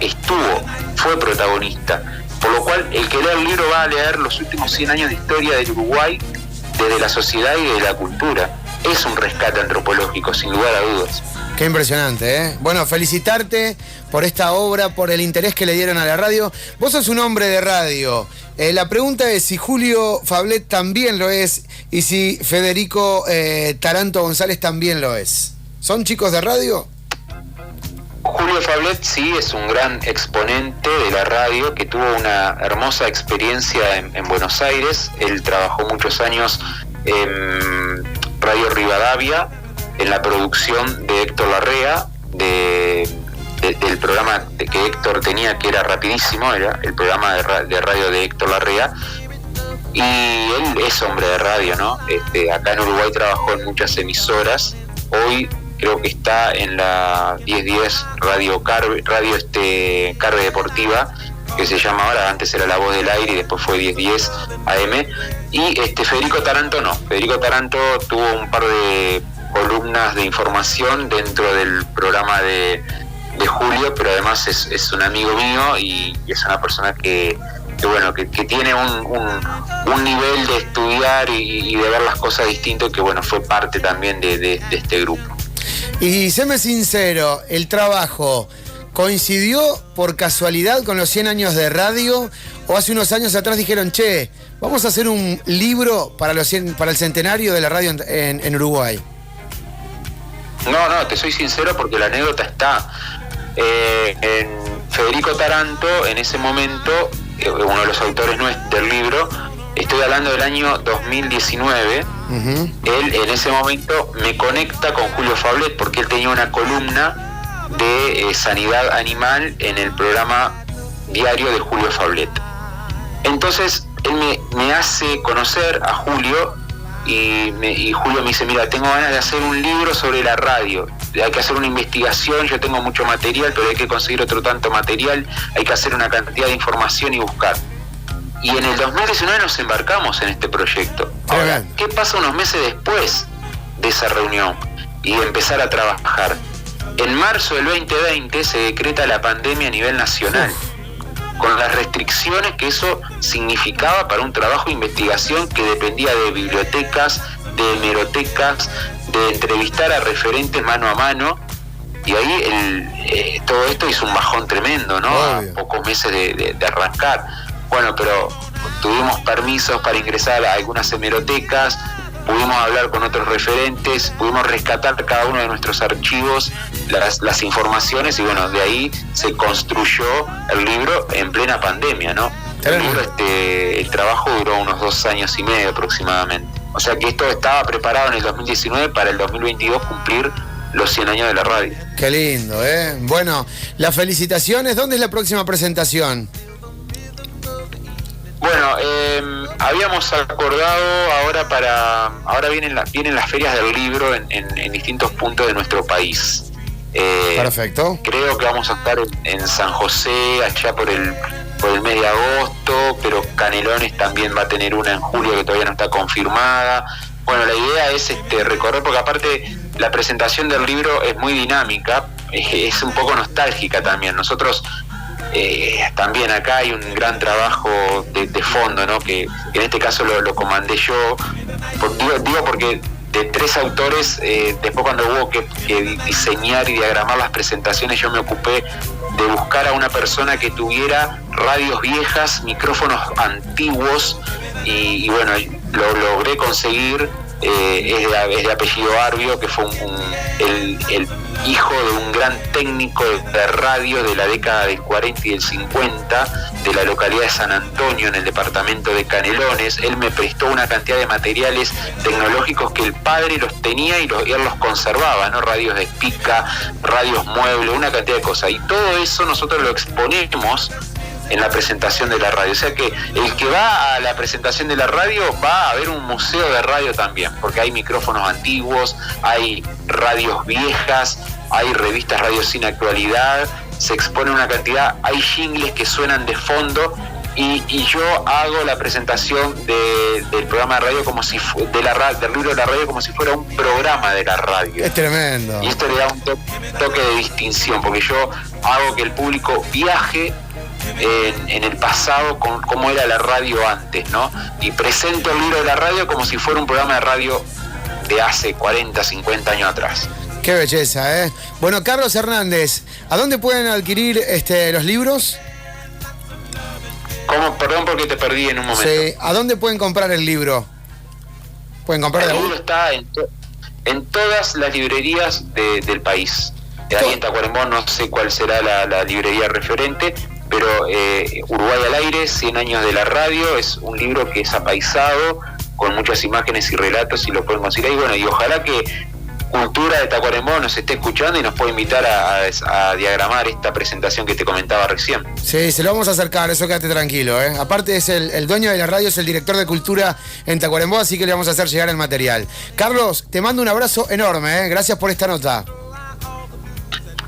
Speaker 5: fue protagonista, por lo cual el que lea el libro va a leer los últimos 100 años de historia del Uruguay, desde la sociedad y de la cultura. Es un rescate antropológico, sin lugar a dudas.
Speaker 3: Qué impresionante, ¿eh? Bueno, felicitarte por esta obra, por el interés que le dieron a la radio. Vos sos un hombre de radio. La pregunta es si Julio Fablet también lo es y si Federico Taranto González también lo es. ¿Son chicos de radio?
Speaker 5: Julio Fablet sí es un gran exponente de la radio que tuvo una hermosa experiencia en Buenos Aires. Él trabajó muchos años en Radio Rivadavia, en la producción de Héctor Larrea, del programa que Héctor tenía, que era Rapidísimo, era el programa de radio de Héctor Larrea, y él es hombre de radio, ¿no? Acá en Uruguay trabajó en muchas emisoras. Hoy creo que está en la 1010 Radio Carve Deportiva, que se llama ahora, antes era La Voz del Aire y después fue 1010 AM. Y Federico Taranto no. Federico Taranto tuvo un par de columnas de información dentro del programa de Julio, pero además es un amigo mío y es una persona que tiene un nivel de estudiar y de ver las cosas distinto, que bueno, fue parte también de este grupo.
Speaker 3: Y séme sincero, el trabajo ¿coincidió por casualidad con los 100 años de radio? ¿O hace unos años atrás dijeron, che, vamos a hacer un libro para el centenario de la radio en Uruguay?
Speaker 5: No, te soy sincero porque la anécdota está. En Federico Taranto, en ese momento, uno de los autores del libro, estoy hablando del año 2019, él en ese momento me conecta con Julio Fablet porque él tenía una columna de sanidad animal en el programa diario de Julio Fablet. Entonces él me hace conocer a Julio y Julio me dice, mira, tengo ganas de hacer un libro sobre la radio, hay que hacer una investigación, yo tengo mucho material, pero hay que conseguir otro tanto material, hay que hacer una cantidad de información y buscar. Y en el 2019 nos embarcamos en este proyecto. Ahora, ¿qué pasa unos meses después de esa reunión y de empezar a trabajar? En marzo del 2020 se decreta la pandemia a nivel nacional, con las restricciones que eso significaba para un trabajo de investigación que dependía de bibliotecas, de hemerotecas, de entrevistar a referentes mano a mano, y ahí todo esto hizo un bajón tremendo, ¿no? A pocos meses de arrancar. Bueno, pero tuvimos permisos para ingresar a algunas hemerotecas, pudimos hablar con otros referentes, pudimos rescatar cada uno de nuestros archivos, las informaciones, y bueno, de ahí se construyó el libro en plena pandemia, ¿no? El trabajo duró unos 2 años y medio aproximadamente. O sea que esto estaba preparado en el 2019 para el 2022 cumplir los 100 años de la radio.
Speaker 3: Qué lindo, ¿eh? Bueno, las felicitaciones. ¿Dónde es la próxima presentación?
Speaker 5: Bueno, habíamos acordado ahora vienen las ferias del libro en distintos puntos de nuestro país.
Speaker 3: Perfecto.
Speaker 5: Creo que vamos a estar en San José, allá por el mes de agosto, pero Canelones también va a tener una en julio que todavía no está confirmada. Bueno, la idea es recorrer, porque aparte la presentación del libro es muy dinámica, es un poco nostálgica también. Nosotros también acá hay un gran trabajo de fondo, ¿no? Que en este caso lo comandé yo, digo porque de 3 autores, después cuando hubo que diseñar y diagramar las presentaciones, yo me ocupé de buscar a una persona que tuviera radios viejas, micrófonos antiguos, y bueno, lo logré conseguir. Es de apellido Arbio, que fue el hijo de un gran técnico de radio de la década del 40 y del 50 de la localidad de San Antonio, en el departamento de Canelones. Él me prestó una cantidad de materiales tecnológicos que el padre los tenía y él los conservaba, ¿no? Radios de pica, radios muebles, una cantidad de cosas, y todo eso nosotros lo exponemos en la presentación de la radio. O sea que el que va a la presentación de la radio va a ver un museo de radio también, porque hay micrófonos antiguos, hay radios viejas, hay revistas radio sin actualidad, se expone una cantidad, hay jingles que suenan de fondo, y yo hago la presentación del programa de radio como si del libro de la radio como si fuera un programa de la radio.
Speaker 3: Es tremendo.
Speaker 5: Y esto le da un toque de distinción, porque yo hago que el público viaje en el pasado con cómo era la radio antes, ¿no? Y presento el libro de la radio como si fuera un programa de radio de hace 40, 50 años atrás.
Speaker 3: Qué belleza, ¿eh? Bueno, Carlos Hernández, ¿a dónde pueden adquirir los libros?
Speaker 5: ¿Cómo? Perdón porque te perdí en un momento.
Speaker 3: Sí, ¿a dónde pueden comprar el libro? ¿Pueden comprar
Speaker 5: el libro? Está en todas las librerías del país. Ahí en Tacuarembó no sé cuál será la librería referente, pero Uruguay al aire, 100 años de la radio, es un libro que es apaisado, con muchas imágenes y relatos, y lo pueden conseguir ahí. Bueno, y ojalá que Cultura de Tacuarembó nos esté escuchando y nos puede invitar a diagramar esta presentación que te comentaba recién.
Speaker 3: Sí, se lo vamos a acercar, eso quédate tranquilo, ¿eh? Aparte es el dueño de la radio, es el director de Cultura en Tacuarembó, así que le vamos a hacer llegar el material. Carlos, te mando un abrazo enorme, ¿eh? Gracias por esta nota.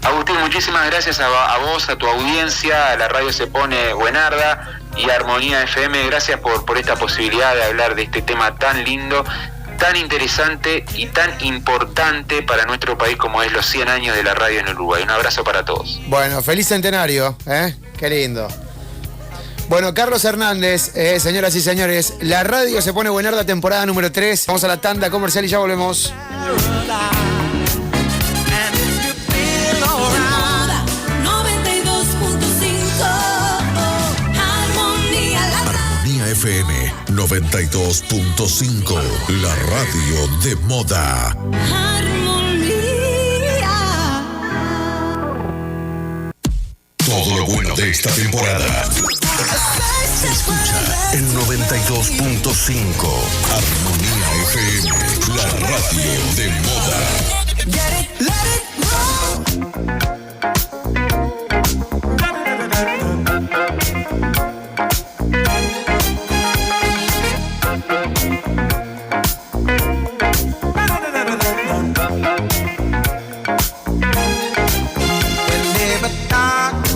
Speaker 5: Agustín, muchísimas gracias a vos, a tu audiencia, a la radio Se Pone Buenarda y a Armonía FM. Gracias por esta posibilidad de hablar de este tema tan lindo, tan interesante y tan importante para nuestro país como es los 100 años de la radio en Uruguay. Un abrazo para todos.
Speaker 3: Bueno, feliz centenario, ¿eh? Qué lindo. Bueno, Carlos Hernández, señoras y señores, la radio Se Pone Buenarda, temporada número 3. Vamos a la tanda comercial y ya volvemos.
Speaker 6: FM 92.5, la radio de moda. Todo lo bueno de esta temporada se escucha en 92.5. Armonía FM, la radio de moda.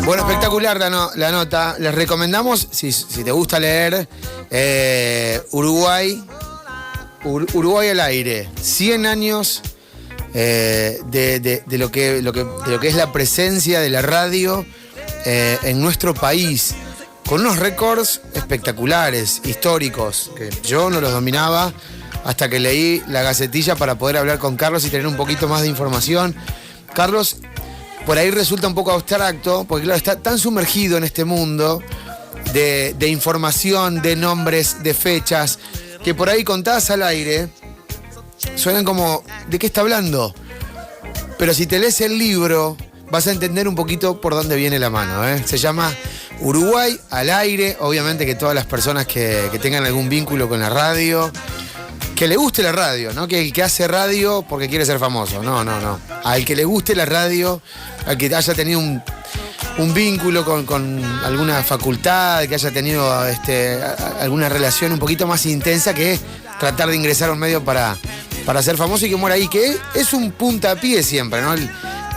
Speaker 3: Bueno, espectacular la nota. Les recomendamos, si te gusta leer, Uruguay al aire. 100 años de lo que es la presencia de la radio en nuestro país. Con unos récords espectaculares, históricos, que yo no los dominaba hasta que leí la Gacetilla para poder hablar con Carlos y tener un poquito más de información. Carlos, por ahí resulta un poco abstracto, porque claro, está tan sumergido en este mundo de información, de nombres, de fechas, que por ahí contadas al aire suenan como, ¿de qué está hablando? Pero si te lees el libro, vas a entender un poquito por dónde viene la mano, ¿eh? Se llama Uruguay al aire. Obviamente que todas las personas que tengan algún vínculo con la radio, que le guste la radio, ¿no? Que el que hace radio porque quiere ser famoso. No. Al que le guste la radio, al que haya tenido un vínculo con alguna facultad, que haya tenido alguna relación un poquito más intensa que tratar de ingresar a un medio para ser famoso y que muera ahí, que es un puntapié siempre, ¿no?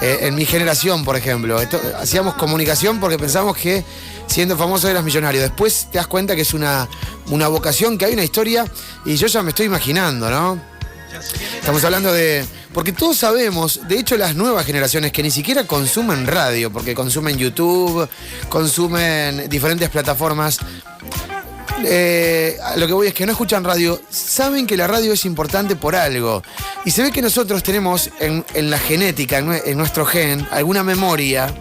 Speaker 3: En mi generación, por ejemplo, hacíamos comunicación porque pensábamos que siendo famoso eras millonario. Después te das cuenta que es una vocación, que hay una historia, y yo ya me estoy imaginando, ¿no? Estamos hablando porque todos sabemos, de hecho las nuevas generaciones que ni siquiera consumen radio, porque consumen YouTube, consumen diferentes plataformas, lo que voy es que no escuchan radio, saben que la radio es importante por algo. Y se ve que nosotros tenemos en la genética, en nuestro gen, alguna memoria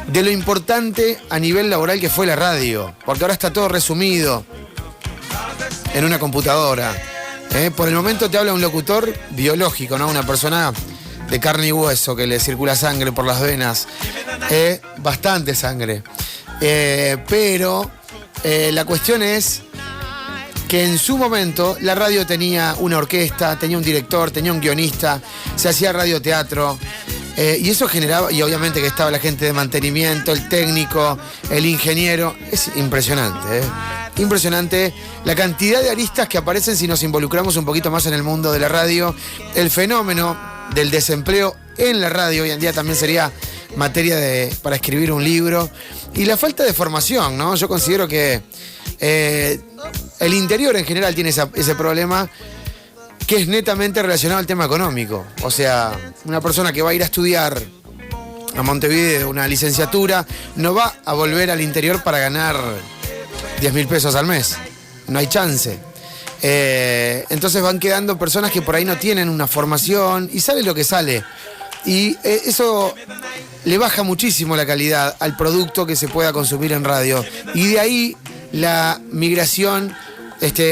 Speaker 3: de lo importante a nivel laboral que fue la radio. Porque ahora está todo resumido en una computadora. Por el momento te habla un locutor biológico, ¿no? Una persona de carne y hueso que le circula sangre por las venas. Bastante sangre. Pero la cuestión es que en su momento la radio tenía una orquesta, tenía un director, tenía un guionista, se hacía radioteatro, y eso generaba, y obviamente que estaba la gente de mantenimiento, el técnico, el ingeniero. Es impresionante, impresionante la cantidad de aristas que aparecen si nos involucramos un poquito más en el mundo de la radio. El fenómeno del desempleo en la radio hoy en día también sería materia para escribir un libro. Y la falta de formación, ¿no? Yo considero que el interior en general tiene ese problema, que es netamente relacionado al tema económico. O sea, una persona que va a ir a estudiar a Montevideo una licenciatura no va a volver al interior para ganar 10.000 pesos al mes. No hay chance. Entonces van quedando personas que por ahí no tienen una formación y sale lo que sale. Y eso le baja muchísimo la calidad al producto que se pueda consumir en radio. Y de ahí la migración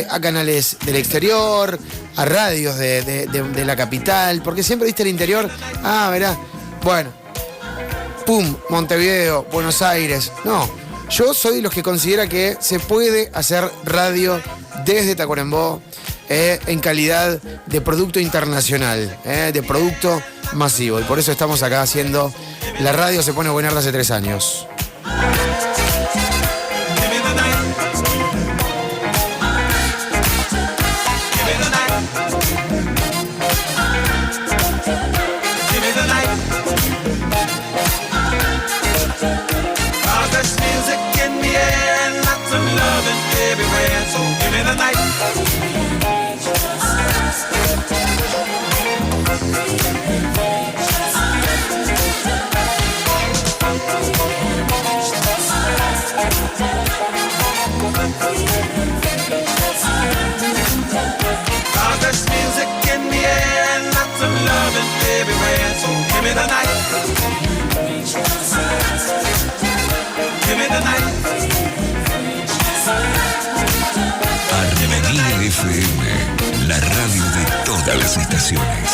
Speaker 3: a canales del exterior, a radios de la capital, porque siempre viste el interior, verá, bueno, pum, Montevideo, Buenos Aires. No, yo soy de los que considera que se puede hacer radio desde Tacuarembó, en calidad de producto internacional, de producto masivo. Y por eso estamos acá haciendo La Radio Se Pone Buenarda hace 3 años.
Speaker 6: Armonía FM, la radio de todas las estaciones.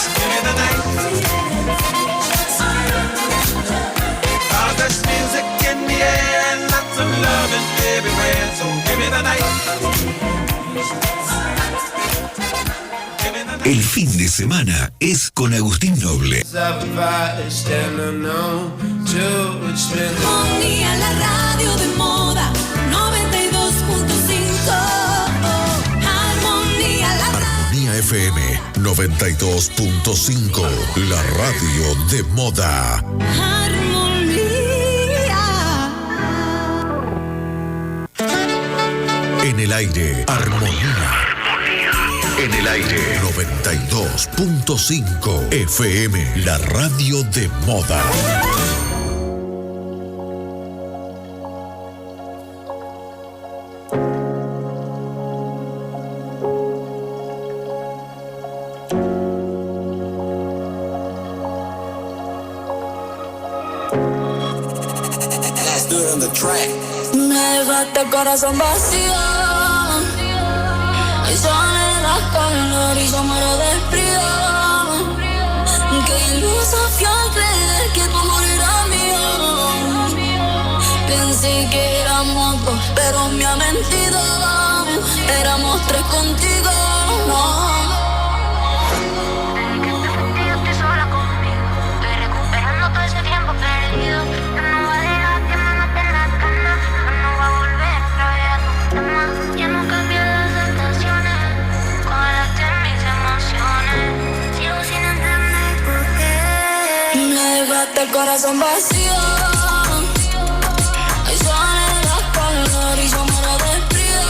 Speaker 6: El fin de semana es con Agustín Noble.
Speaker 7: Armonía, la radio de moda 92.5.
Speaker 6: Armonía FM 92.5, la radio de moda.
Speaker 7: Armonía.
Speaker 6: aire, Armonía. En el aire, 92.5 FM, la radio de moda.
Speaker 7: Me dejaste el corazón vacío. Y sale la calor y yo muero de frío. Qué iluso fui al creer que tu amor era mío. Pensé que éramos dos, pero me ha mentido. Éramos tres contigo, no. El corazón vacío. Y sale la calor y yo muero de frío.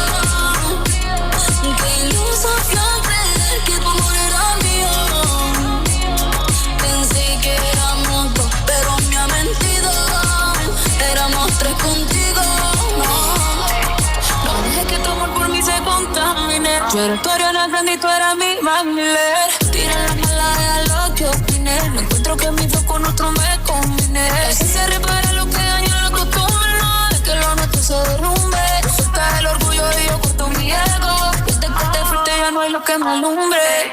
Speaker 7: Qué iluso fui al creer que tu amor era mío. Pensé que éramos dos, pero me ha mentido. Éramos tres contigo, no. No dejé que tu amor por mí se contamine. Yo era tu Ariana Grande y tú eras mi Magniler. Tira la mala de lo que opiné. No encuentro que mi flow con otro me combine. Si se repara lo que daña la costumbre, no es que lo nuestro se derrumbe. Suelta el orgullo y yo corto mi ego. Desde que te fuiste ya no hay lo que me alumbre.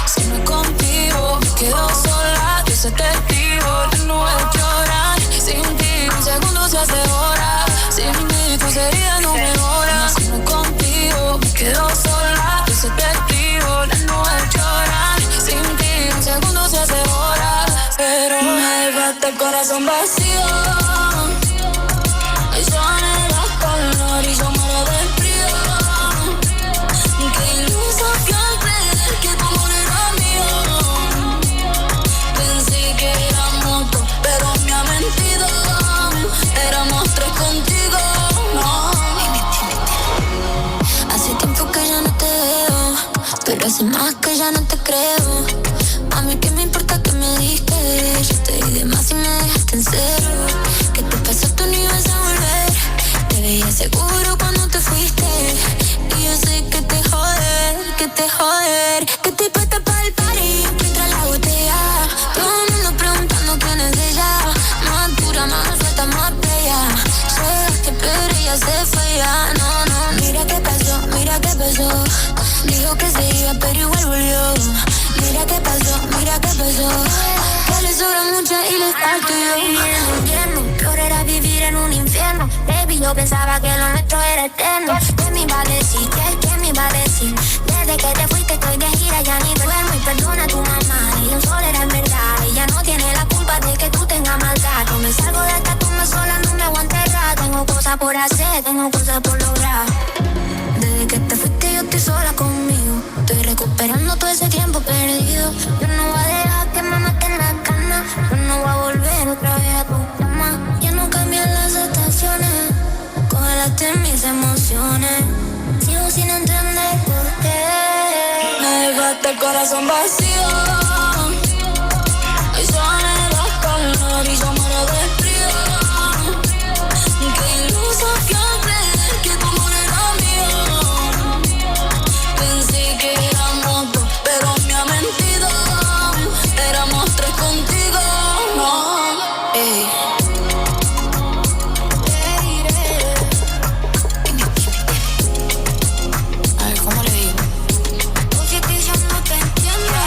Speaker 7: Si no es contigo, me quedo sola. Yo soy testigo, las nubes lloran. Sin ti, un segundo se hace hora. Sin mí, tus heridas no mejoran. Si no es contigo, me quedo sola. Yo soy testigo, las nubes lloran. Sin ti, un segundo se hace hora. Pero me dejaste el corazón vacío. Y sale la calor y yo muero de frío. Qué iluso fui al creer que tu amor era mío. Pensé que éramos dos, pero me ha mentido. Éramos tres contigo, no. Hace tiempo que ya no te veo, pero hace más que ya no te creo. A mí qué me importa que me diste. Yo te di de más y me dejaste en cero. ¿Qué te pasó? Tú no ibas a volver. Te veía seguro cuando te fuiste. Y yo sé que te joder, que te joder. Que te puesta para el party, entra la botella. Todo el mundo preguntando quién es ella. Más dura, más alta, más bella. Llegaste pero ella se fue ya. No, no, mira qué pasó, mira qué pasó. Dijo que se iba pero igual volvió. Mira qué pasó, que le sobra mucho y le falta yo. Peor era vivir en un infierno. Baby, yo pensaba que lo nuestro era eterno. ¿Qué me iba a decir? ¿Qué me iba a decir? Desde que te fuiste estoy de gira, ya ni duermo. Y perdona a tu mamá, y un sol era en verdad. Ella no tiene la culpa de que tú tengas maldad. No me salgo de esta tumba sola, no me aguanto errar. Tengo cosas por hacer, tengo cosas por lograr. Desde que te fuiste yo estoy sola conmigo. Estoy recuperando todo ese tiempo perdido. Yo no voy a dejar que me maten la cana. Yo no voy a volver otra vez a tu cama. Ya no cambian las estaciones. Congelaste mis emociones. Sigo sin entender por qué. Me dejaste el corazón vacío. Y sale la calor y yo muero de frío. Qué iluso fui al creer que tu amor era mío. Pensé que éramos dos, pero me ha mentido. Éramos tres contigo, no. Ey. A ver, ¿cómo le digo? Oye, que yo no te entiendo.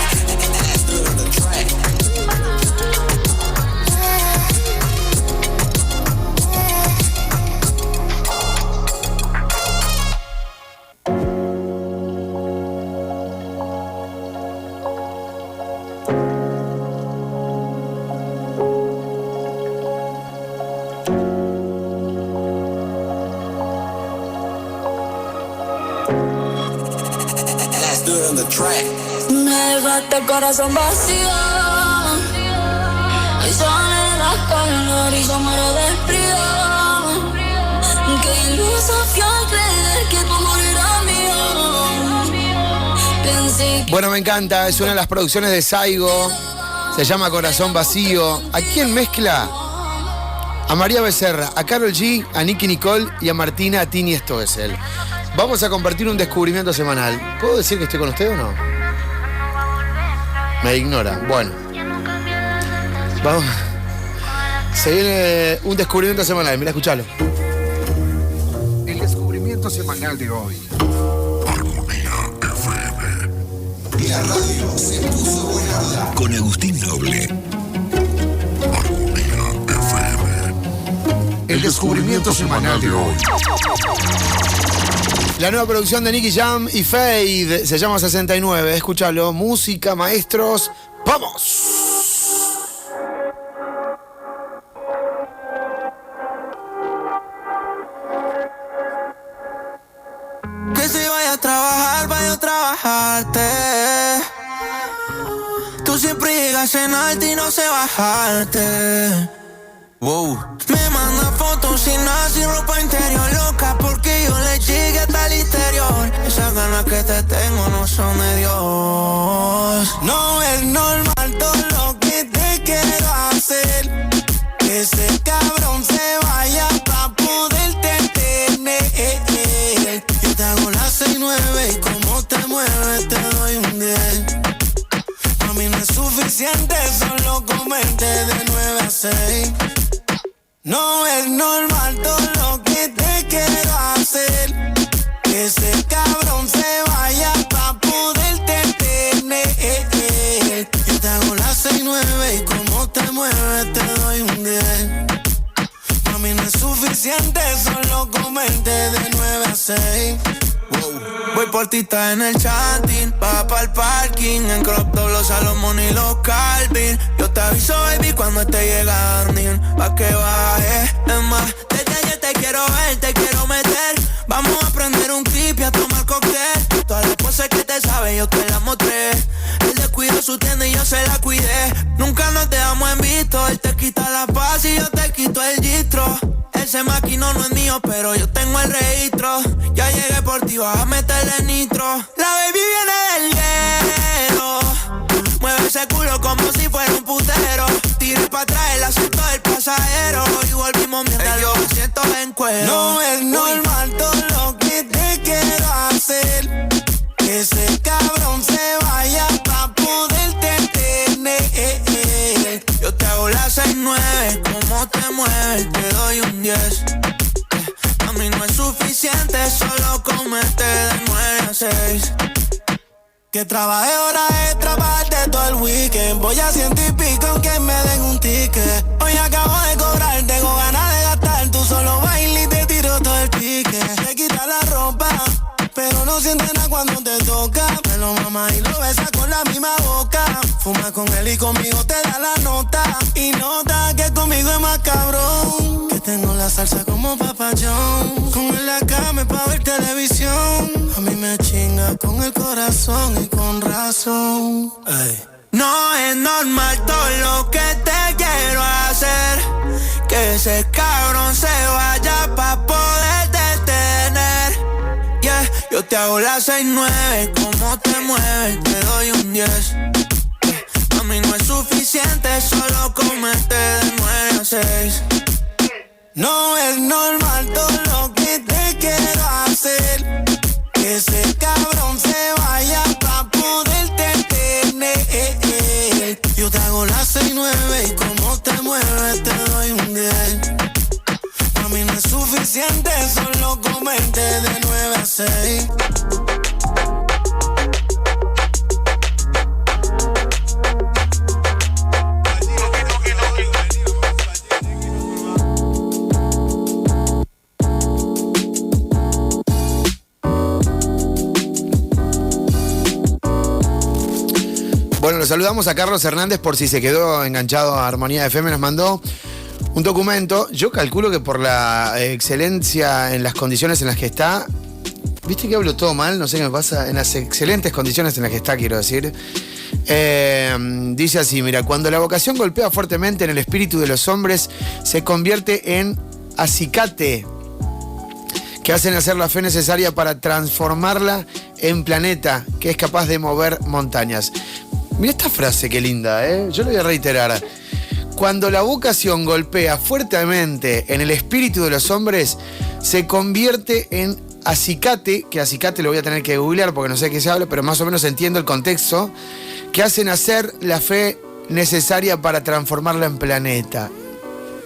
Speaker 7: Me dejaste el corazón vacío. Y sale la calor y yo muero de frío. Qué iluso fui al creer que tu amor era
Speaker 3: Bueno, me encanta, es una de las producciones de Saigo. Se llama Corazón Vacío. ¿A quién mezcla? A María Becerra, a Karol G, a Nicki Nicole y a Martina Tini Stoessel. Vamos a compartir un descubrimiento semanal. ¿Puedo decir que estoy con usted o no? Me ignora. Bueno. Vamos. Se viene un descubrimiento semanal. Mira, escuchalo.
Speaker 8: El descubrimiento semanal de hoy.
Speaker 6: Y la radio se puso buena. Con Agustín Noble.
Speaker 8: El descubrimiento semanal de hoy.
Speaker 3: La nueva producción de Nicky Jam y Fade se llama 69. Escúchalo. Música, maestros. ¡Vamos!
Speaker 9: Que si vaya a trabajar, vaya a trabajarte. Tú siempre llegas en alto y no sé bajarte. Wow. Me manda fotos sin nada, sin ropa interior, loca porque yo le llegué hasta el interior. Esas ganas que te tengo no son de Dios. No es normal todo lo que te quiero hacer. Que ese cabrón se vaya pa' poderte tener. Yo te hago las 6-9 y como te mueves te doy un 10. A mí no es suficiente, solo comente de 9 a 6. No es normal todo lo que te quiero hacer. Que ese cabrón se vaya pa' poderte tener. Yo te hago las 6-9 y como te mueves te doy un 10. A mí no es suficiente, solo comente de 9 a 6. Voy por ti, está en el chatting. Va pa'l parking, en crop top los Salomón y los Calvin. Yo te aviso, baby, cuando esté llegando, pa' que baje. Es más, desde ayer te quiero ver, te quiero meter. Vamos a prender un clip y a tomar cóctel. Todas las cosas que te saben, yo te las mostré. Él descuidó su tienda y yo se la cuidé. Nunca nos dejamos en visto. Él te quita la paz y yo te quito el gistro. Ese maquino no es mío, pero yo tengo el registro. Ya llegué por ti, vas a meterle nitro. La baby viene del hielo. Mueve ese culo como si fuera un putero. Tiré pa' atrás el asiento del pasajero. Y volvimos mientras los asientos en cuero. No es normal todo lo que te quiero hacer. Que ese cabrón se vaya pa' poderte tener. Yo te hago las 6-9, como te mueves te doy un 10. A mí no es suficiente, solo comerte de 9 a 6. Que trabajé horas extra para darte todo el weekend. Voy a 100 y pico aunque me den un ticket. Hoy acabo de cobrar, tengo ganas de gastar. Tú solo bailas y te tiro todo el pique. Te quita la ropa, pero no sientes nada cuando te toca. Me lo mama y lo besa con la misma boca. Fuma con él y conmigo te da la nota. Y nota que conmigo es más cabrón. Que tengo la salsa como papayón. Con él la cama pa' ver televisión. A mí me chinga con el corazón y con razón. Ay. No es normal todo lo que te quiero hacer. Que ese cabrón se vaya pa' poder detener. Yeah, yo te hago las 6-9, como te mueves te doy un 10. A mí no es suficiente, solo comerte de 9 a 6. No es normal todo lo que te quiero hacer. Que ese cabrón se vaya pa' poderte tener. Yo te hago las 6-9 y como te mueves te doy un 10. A mí no es suficiente, solo comerte de 9 a 6.
Speaker 3: Bueno, lo saludamos a Carlos Hernández por si se quedó enganchado a Armonía FM. Nos mandó un documento. Yo calculo que por la excelencia en las condiciones en las que está. ¿Viste que hablo todo mal? No sé qué me pasa. En las excelentes condiciones en las que está, quiero decir. Dice así, mira, cuando la vocación golpea fuertemente en el espíritu de los hombres, se convierte en acicate, que hacen hacer la fe necesaria para transformarla en planeta que es capaz de mover montañas. Mira esta frase, qué linda, ¿eh? Yo lo voy a reiterar. Cuando la vocación golpea fuertemente en el espíritu de los hombres, se convierte en acicate, que acicate lo voy a tener que googlear porque no sé de qué se habla, pero más o menos entiendo el contexto, que hace nacer la fe necesaria para transformarla en planeta.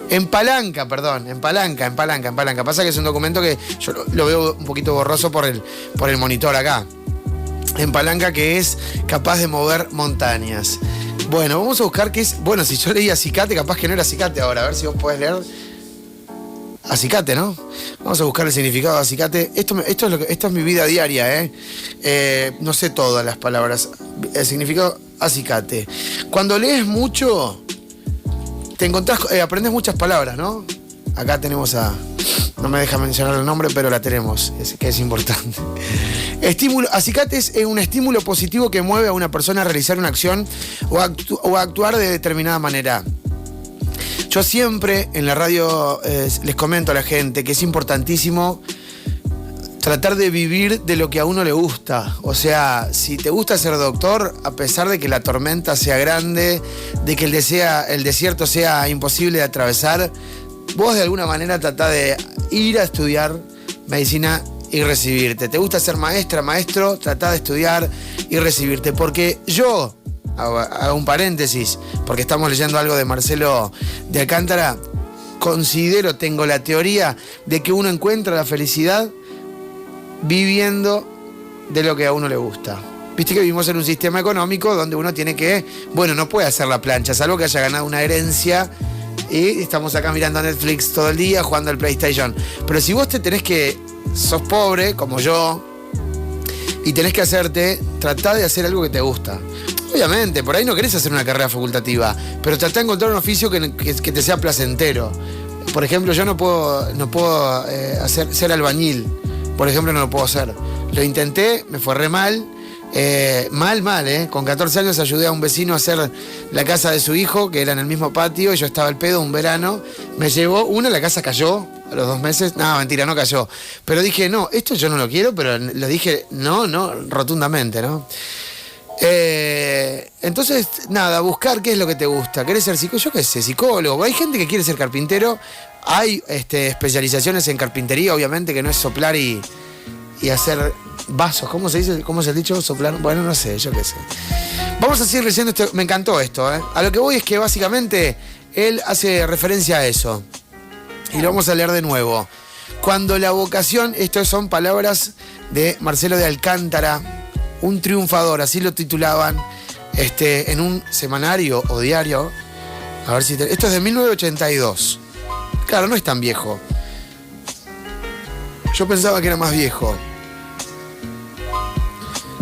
Speaker 3: En palanca. Pasa que es un documento que yo lo veo un poquito borroso por el monitor acá. En palanca, que es capaz de mover montañas. Bueno, vamos a buscar qué es. Bueno, si yo leí acicate, capaz que no era acicate ahora. A ver si vos podés leer. Acicate, ¿no? Vamos a buscar el significado de acicate. Esto es mi vida diaria, ¿eh? No sé todas las palabras. El significado acicate. Cuando lees mucho, te encontrás, aprendes muchas palabras, ¿no? Acá tenemos a... No me deja mencionar el nombre, pero la tenemos, que es importante. Acicate es un estímulo positivo que mueve a una persona a realizar una acción o a actuar de determinada manera. Yo siempre en la radio les comento a la gente que es importantísimo tratar de vivir de lo que a uno le gusta. O sea, si te gusta ser doctor, a pesar de que la tormenta sea grande, de que el desierto sea imposible de atravesar, vos de alguna manera tratá de ir a estudiar medicina y recibirte. ¿Te gusta ser maestra, maestro? Tratá de estudiar y recibirte. Porque yo, hago un paréntesis, porque estamos leyendo algo de Marcelo de Alcántara, tengo la teoría de que uno encuentra la felicidad viviendo de lo que a uno le gusta. Viste que vivimos en un sistema económico donde uno tiene que, no puede hacer la plancha, salvo que haya ganado una herencia y estamos acá mirando Netflix todo el día, jugando al PlayStation. Pero si vos sos pobre, como yo, y tenés que tratá de hacer algo que te gusta. Obviamente, por ahí no querés hacer una carrera facultativa, pero tratá de encontrar un oficio que te sea placentero. Por ejemplo, yo no puedo ser albañil. Por ejemplo, no lo puedo hacer. Lo intenté, me fue re mal. Mal. Con 14 años ayudé a un vecino a hacer la casa de su hijo, que era en el mismo patio, y yo estaba al pedo un verano. Me llevó la casa cayó a los 2 meses. No, mentira, no cayó. Pero dije, no, esto yo no lo quiero, pero lo dije, no, rotundamente, ¿no? Entonces, nada, buscar qué es lo que te gusta. ¿Querés ser psicólogo? Yo qué sé, psicólogo. Hay gente que quiere ser carpintero. Hay especializaciones en carpintería, obviamente, que no es soplar y hacer vasos. ¿Cómo se dice? ¿Cómo se ha dicho? Soplar. Bueno, no sé, yo qué sé. Vamos a seguir leyendo esto. Me encantó esto, ¿eh? A lo que voy es que básicamente él hace referencia a eso. Y lo vamos a leer de nuevo. Cuando la vocación, estas son palabras de Marcelo de Alcántara, un triunfador, así lo titulaban en un semanario o diario. A ver si esto es de 1982. Claro, no es tan viejo. Yo pensaba que era más viejo.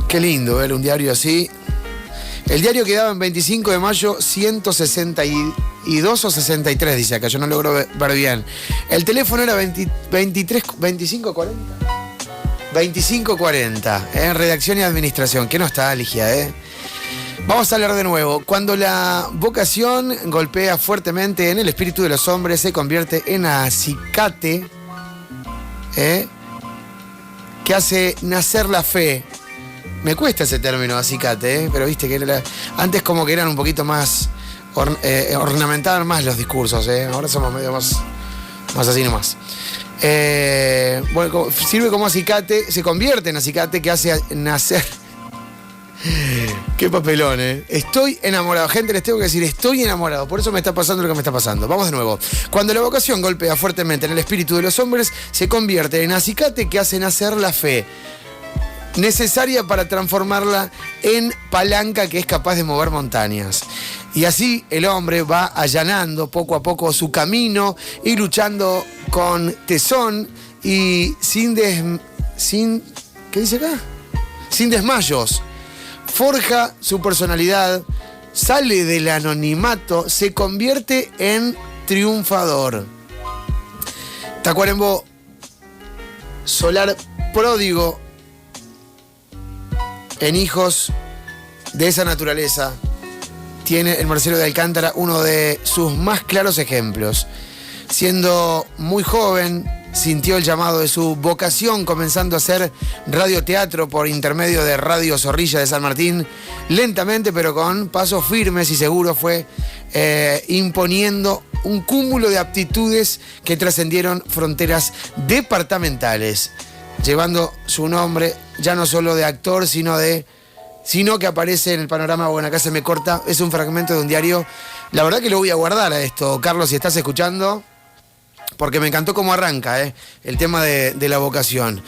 Speaker 3: Qué lindo ver un diario así. El diario quedaba en 25 de mayo 162 o 63, dice acá. Yo no logro ver bien. El teléfono era 2540. En redacción y administración. Que no está, Ligia, ¿eh? Vamos a leer de nuevo. Cuando la vocación golpea fuertemente en el espíritu de los hombres, se convierte en acicate, que hace nacer la fe. Me cuesta ese término, acicate, pero viste que antes como que eran un poquito más ornamentaban más los discursos, ahora somos medio más así nomás. Sirve como acicate, se convierte en acicate que hace nacer. Qué papelón, Estoy enamorado. Gente, les tengo que decir, estoy enamorado. Por eso me está pasando lo que me está pasando. Vamos de nuevo. Cuando la vocación golpea fuertemente en el espíritu de los hombres, se convierte en acicate que hace nacer la fe necesaria para transformarla en palanca que es capaz de mover montañas. Y así el hombre va allanando poco a poco su camino y luchando con tesón y ¿qué dice acá? Sin desmayos. Forja su personalidad, sale del anonimato, se convierte en triunfador. Tacuarembó, solar pródigo en hijos de esa naturaleza, tiene el Marcelo de Alcántara uno de sus más claros ejemplos. Siendo muy joven, sintió el llamado de su vocación, comenzando a hacer radioteatro por intermedio de Radio Zorrilla de San Martín. Lentamente, pero con pasos firmes y seguros, fue imponiendo un cúmulo de aptitudes que trascendieron fronteras departamentales, llevando su nombre ya no solo de actor, sino que aparece en el panorama. Bueno, acá se me corta, es un fragmento de un diario. La verdad que lo voy a guardar a esto, Carlos, si estás escuchando, porque me encantó cómo arranca el tema de la vocación.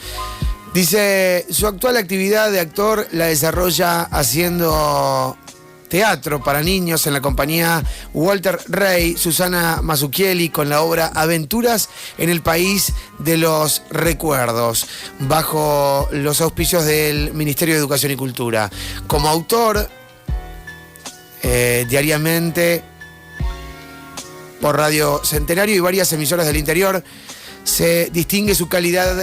Speaker 3: Dice, su actual actividad de actor la desarrolla haciendo teatro para niños en la compañía Walter Rey, Susana Mazzucchelli, con la obra Aventuras en el País de los Recuerdos, bajo los auspicios del Ministerio de Educación y Cultura. Como autor, diariamente por Radio Centenario y varias emisoras del interior, se distingue su calidad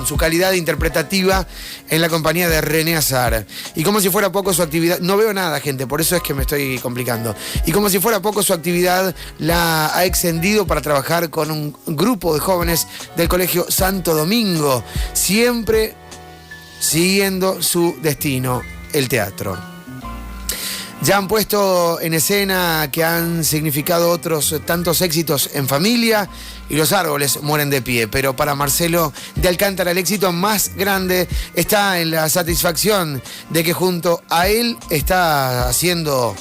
Speaker 3: su calidad interpretativa en la compañía de René Azar. Y como si fuera poco su actividad, no veo nada, gente, por eso es que me estoy complicando. Y como si fuera poco su actividad, la ha extendido para trabajar con un grupo de jóvenes del Colegio Santo Domingo, siempre siguiendo su destino, el teatro. Ya han puesto en escena que han significado otros tantos éxitos en familia y los árboles mueren de pie. Pero para Marcelo de Alcántara el éxito más grande está en la satisfacción de que junto a él está haciendo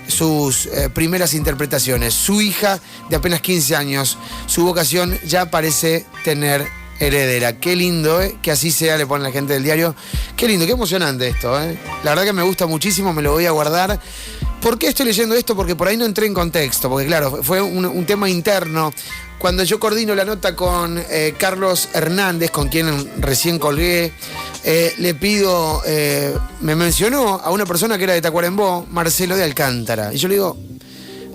Speaker 3: sus primeras interpretaciones. Su hija de apenas 15 años, su vocación ya parece tener heredera. Qué lindo, que así sea, le pone la gente del diario. Qué lindo, qué emocionante esto, La verdad que me gusta muchísimo, me lo voy a guardar. ¿Por qué estoy leyendo esto? Porque por ahí no entré en contexto, porque claro, fue un tema interno. Cuando yo coordino la nota con Carlos Hernández, con quien recién colgué, le pido, me mencionó a una persona que era de Tacuarembó, Marcelo de Alcántara. Y yo le digo,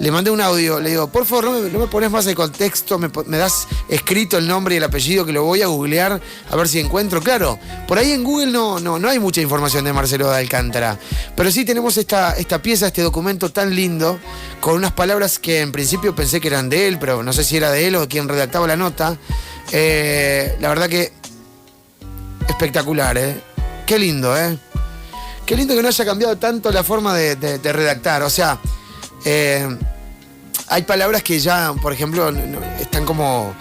Speaker 3: le mandé un audio, le digo, por favor, no me pones más de contexto, me das escrito el nombre y el apellido, que lo voy a googlear a ver si encuentro. Claro, por ahí en Google no hay mucha información de Marcelo de Alcántara, pero sí tenemos esta pieza, este documento tan lindo, con unas palabras que en principio pensé que eran de él, pero no sé si era de él o de quien redactaba la nota. La verdad que espectacular, Qué lindo, Qué lindo que no haya cambiado tanto la forma de redactar, o sea... hay palabras que ya, por ejemplo, están como...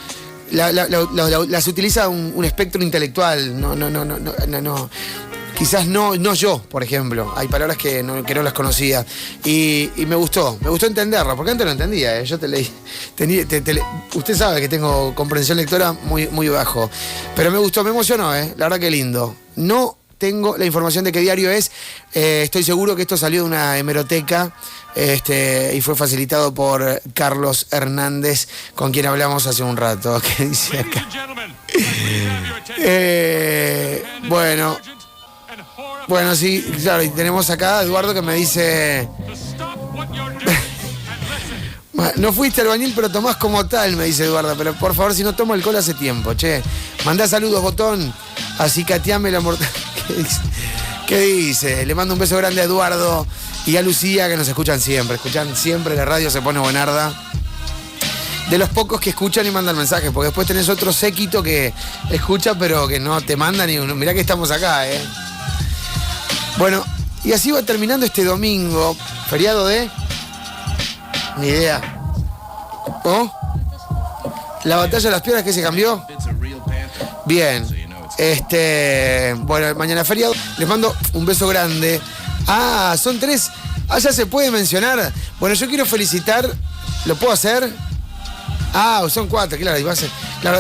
Speaker 3: las utiliza un espectro intelectual. No. Quizás no yo, por ejemplo. Hay palabras que no las conocía. Y me gustó entenderlas, porque antes no entendía. Yo te leí. Usted sabe que tengo comprensión lectora muy, muy bajo. Pero me gustó, me emocionó, La verdad que lindo. No tengo la información de qué diario es. Estoy seguro que esto salió de una hemeroteca. Y fue facilitado por Carlos Hernández, con quien hablamos hace un rato. ¿Qué dice acá? Bueno, sí, claro, y tenemos acá a Eduardo que me dice... No fuiste albañil, pero tomás como tal, me dice Eduardo. Pero por favor, si no tomo alcohol hace tiempo, che. Mandá saludos, botón. Así cateame la mortal. ¿Qué dice? Le mando un beso grande a Eduardo y a Lucía, que nos escuchan siempre la radio Se Pone Buenarda. De los pocos que escuchan y mandan mensajes, porque después tenés otro séquito que escucha pero que no te mandan ni uno. Mirá que estamos acá, Bueno, y así va terminando este domingo, feriado de... Ni idea. ¿Oh? La batalla de las piedras, que se cambió. Bien. Bueno, mañana feriado. Les mando un beso grande. Ah, son 3. Ah, ya se puede mencionar. Bueno, yo quiero felicitar. ¿Lo puedo hacer? Ah, son 4, claro. Y va a ser, claro,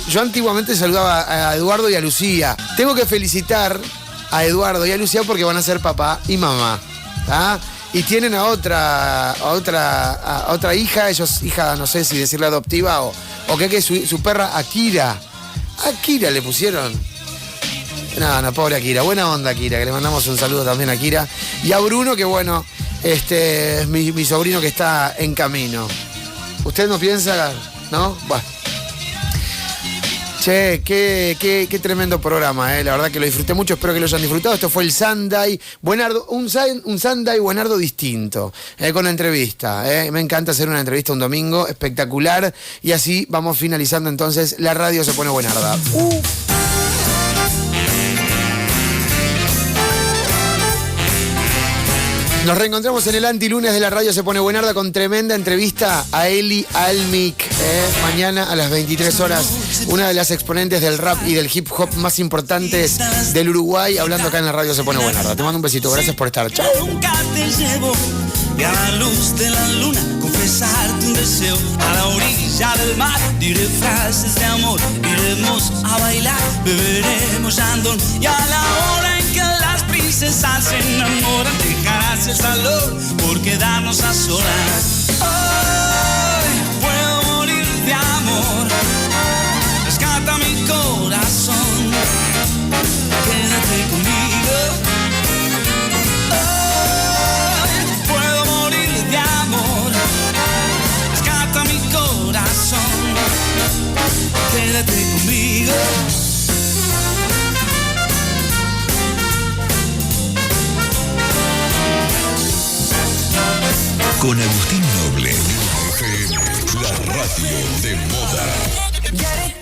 Speaker 3: yo antiguamente saludaba a Eduardo y a Lucía. Tengo que felicitar a Eduardo y a Lucía porque van a ser papá y mamá. ¿Ah? Y tienen a otra hija. Ellos, hija, no sé si decirle adoptiva o que su perra Akira. Akira le pusieron. No, pobre Akira. Buena onda, Akira, que le mandamos un saludo también a Akira. Y a Bruno, que bueno, es mi sobrino que está en camino. ¿Usted no piensa? ¿No? Bueno. Che, qué tremendo programa, la verdad que lo disfruté mucho, espero que lo hayan disfrutado. Esto fue el Sunday Buenardo, un Sunday Buenardo distinto, con entrevista. Me encanta hacer una entrevista un domingo, espectacular. Y así vamos finalizando entonces, la radio se pone buenarda. Nos reencontramos en el antilunes de la radio Se Pone Buenarda con tremenda entrevista a Eli Almic. Mañana a las 23 horas, una de las exponentes del rap y del hip hop más importantes del Uruguay, hablando acá en la radio Se Pone Buenarda. Te mando un besito, gracias por estar. Chao.
Speaker 10: Nunca te llevo y a la luz de la luna confesarte un deseo. A la orilla del mar diré frases de amor. Iremos a bailar, beberemos andón. Y a la hora en que las princesas se enamoran, dejarás el salón por quedarnos a solas. Hoy puedo morir de amor. Rescata mi corazón. Quédate conmigo. Hoy puedo morir de amor. Rescata mi corazón. Quédate conmigo.
Speaker 6: Con Agustín Noble. FM, la radio de moda.